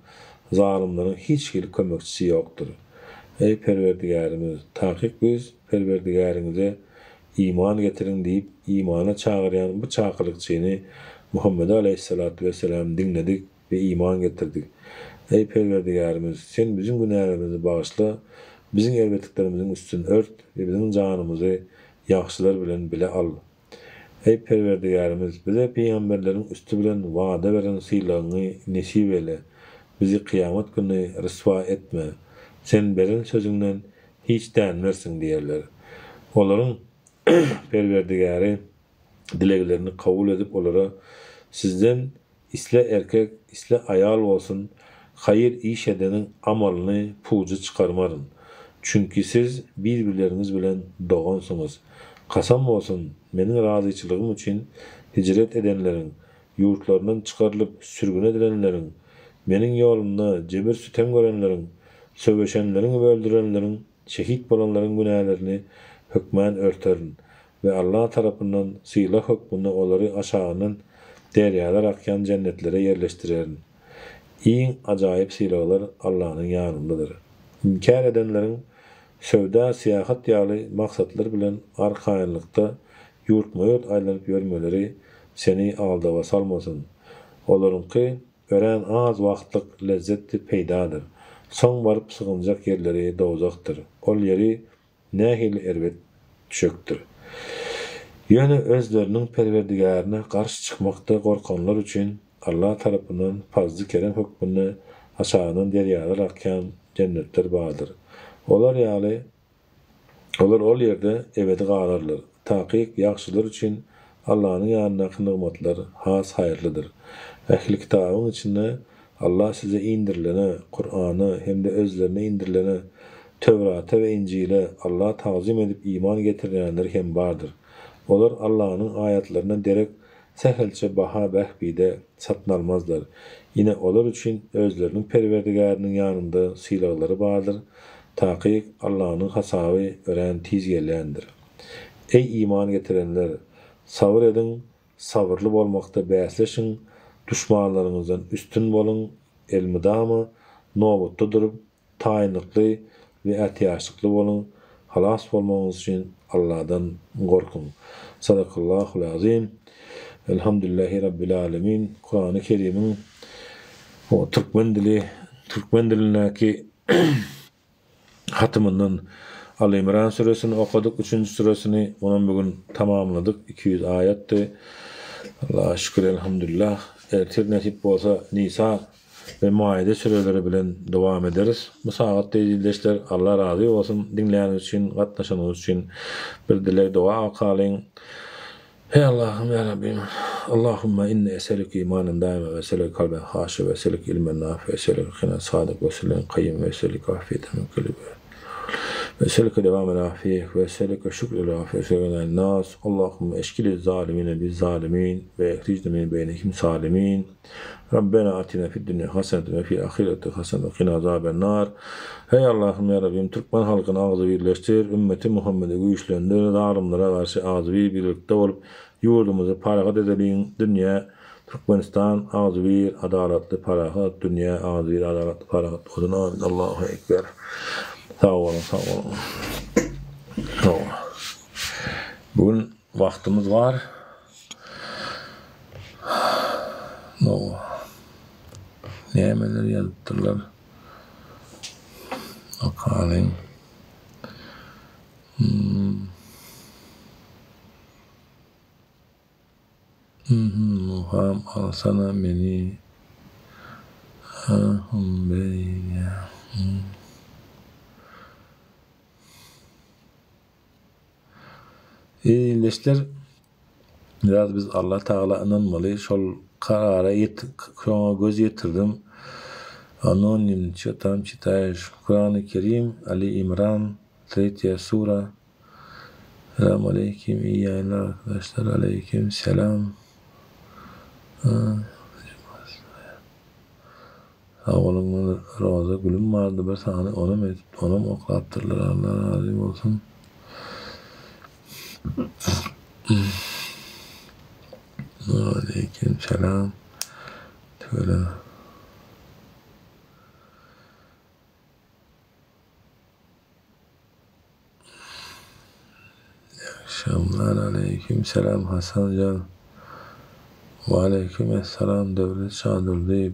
Zalimlerin hiç gibi kömekçisi yoktur. Ey Perverdigarimiz, tahkik biz Perverdigarimize iman getirin deyip imana çağırayan bu çağırıkçını Muhammed aleyhissalatu vesselam dinledik ve iman getirdik. Ey Perverdigarimiz, sen bizim günahlarımızı bağışla Bizim elbetliklerimizin üstünü ört ve bizim canımızı yaxşılar bilen bile al. Ey Perverdigarimiz, bize peygamberlerin üstü bilen vaada veren sylagyny nesip eyle. Bizi kıyamet günü rısva etme. Sen beren sözünden hiç dänmersin diýerler. Olaryň Perverdigary dileglerini kabul edip olara sizden isle erkek, isle ayal olsun, hayır iş edenin amalını puğcu çıkarmarın. Çünkü siz birbirleriniz bilen doğansınız. Kasam olsun, menin razıçılığım için hicret edenlerin, yurtlarından çıkarılıp sürgün edilenlerin, menin yolunda cebir sütem görenlerin, söveşenlerin ve öldürenlerin, şehit bolanların günahlarını hükmen örterin ve Allah tarafından sıyla hükmünde onları aşağının deryalar akyan cennetlere yerleştirerin. İyin acayip silahlar Allah'ın yanındadır. İnkar edenlerin sövda siyahat ýaly maksatlar bilen arkaýynlykda yurtma-yurt aýlanyp ýörmeleri seni aldaba salmasın. Olaryňky gören az wagtlyk lezzetli peýdadyr. Soň baryp sığınjak yerleri dozakdyr. Ol yeri nähil erbet düşekdir. Ýöne özleriniň Perwerdigaryna garşy çykmakda gorkanlar üçin Allah tarapyndan fazly kerem hukmyny aşağıdan deryalar akyan cennetler bardyr. Olar ol ýerde ebedi galarlar. Takyk ýagşylar üçin Allah'ın ýanyna nymatlar has haýyrlydyr. Ähli kitabyň içinde Allah size indirilene Kur'an'ı hem de özlerine indirilene Tevrata ve İncil'e Allah tazim edip iman getirenler hem bardır. Olar Allah'ın ayetlerine derek sehelçe baha behbide satın almazlar. Yine olar için özlerinin Perverdigarının yanında silahları bardır. Takyk Allah'ın hasabı ören tizgellendir. Ey iman getirenler, sabır edin, sabırlı bolmakda bäsleşin, düşmanlarınızdan üstün bolun, elmidamı, nobutta durup, taýynlykly ve ätiýaşlykly bolun, halas bolmagyňyz üçin Allah'dan gorkun. Sadakallahul azim. Elhamdülillahi rabbil alamin. Kur'an-ı Kerim'in o Türkmen dilindäki hatymyndan Ali İmran suresini okuduk. 3. suresini onun bugün tamamladık. 200 ayetdi. Allah'a şükür elhamdülillah. Ertir nasip bolsa Nisa ve Maide sureleri bilen devam ederiz. Bu saatde izleyijiler Allah razı olsun. Dinleýäniniz üçin, gatnaşanyňyz üçin bir dilek dua kalyň. Hey Allah'ım ya Rabbim. Allahümme inne eselük imanen daima ve eselük kalben haşi ve eselük ilmen nafi ve eselük khina sadık ve eselük kayyum ve eselük afiyeten min kulli ve eselük devam afiyet ve eselük şükrü afiyet ve nas. Allahümme eşkili zalimine biz zalimin ve ehricne min beynihim salimin. Rabbena atina fid dunya haseneten ve fil ahireti haseneten ve qina azaben nar. Hey Allah'ım ya Rabbim, Türkmen halkını ağzı birleştir, ümmeti Muhammed'i güýçlendir, zalimlere karşı ağzı birlikte olup yurdumuzu paragat edelim. Dünya Türkmenistan ağzı bir adaletli paragat, dünya ağzı bir adaletli paragat olsun. Amin. Allahu ekber. Sağ olun, sağ olun. Bugün vaktimiz var. Nemeler yazıptırlar. Bakalım. Muham alsana beni. Beyya. Leşler biraz biz Allah Teala inanmaly. Şol karara göz yetirdim. Anonim çatam çitaş. Kur'an-ı Kerim Ali İmran 3. sura. Selamun aleyküm iyi yayınlar arkadaşlar. Aleyküm selam. Sağ olun, Roza gülüm vardı bir sahne, onu mu oklattırlar, Allah razı olsun. Aleyküm selam. Şöyle. Akşamlar, aleyküm selam Hasan Can. Ve aleyküm selam Devlet Şadır deyip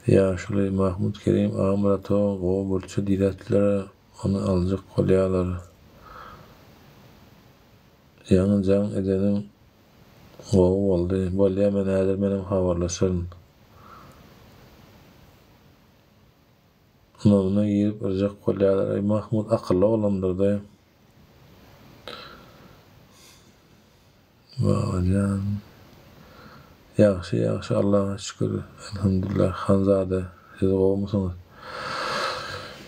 Ya şolay Mahmud Kerim Amrato o burçu diretler onu alacak kolyalar. Yanı can edenim o oldu. Bolya men häzir menem habarlaşaryn. Onu yiyip alacak kolyalar. Mahmud akıllı olandır. Vajan. Yaxşı Allah'a şükür. Elhamdülillah. Hanzade siz olmuşsunuz.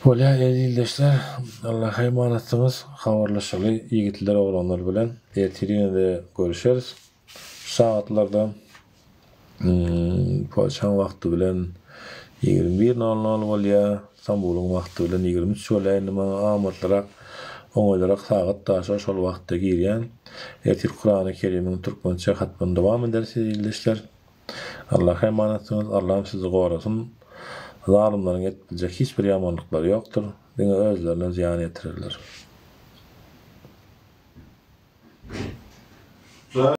Bolya elildeşler. Allah'a emanet habarlaşaly yigitler oğlanlar bilen ertirine de görüşeriz. Saatlarda poçan wagty bilen 21:00 bolýa, Stambulun wagty bilen 23 bolýa. Amatlarak oňaýlarak saat daşa şol wagtda girýän. Ertir Kur'an-ı Kerim'in Türkmençe hatmyny dowam edersizler. Allah'a emanetsiniz. Allah'ım sizi gorasın. Zalimlerin etmeyecek hiçbir yamanlıkları yoktur. Dine özlerine ziyan ettirirler.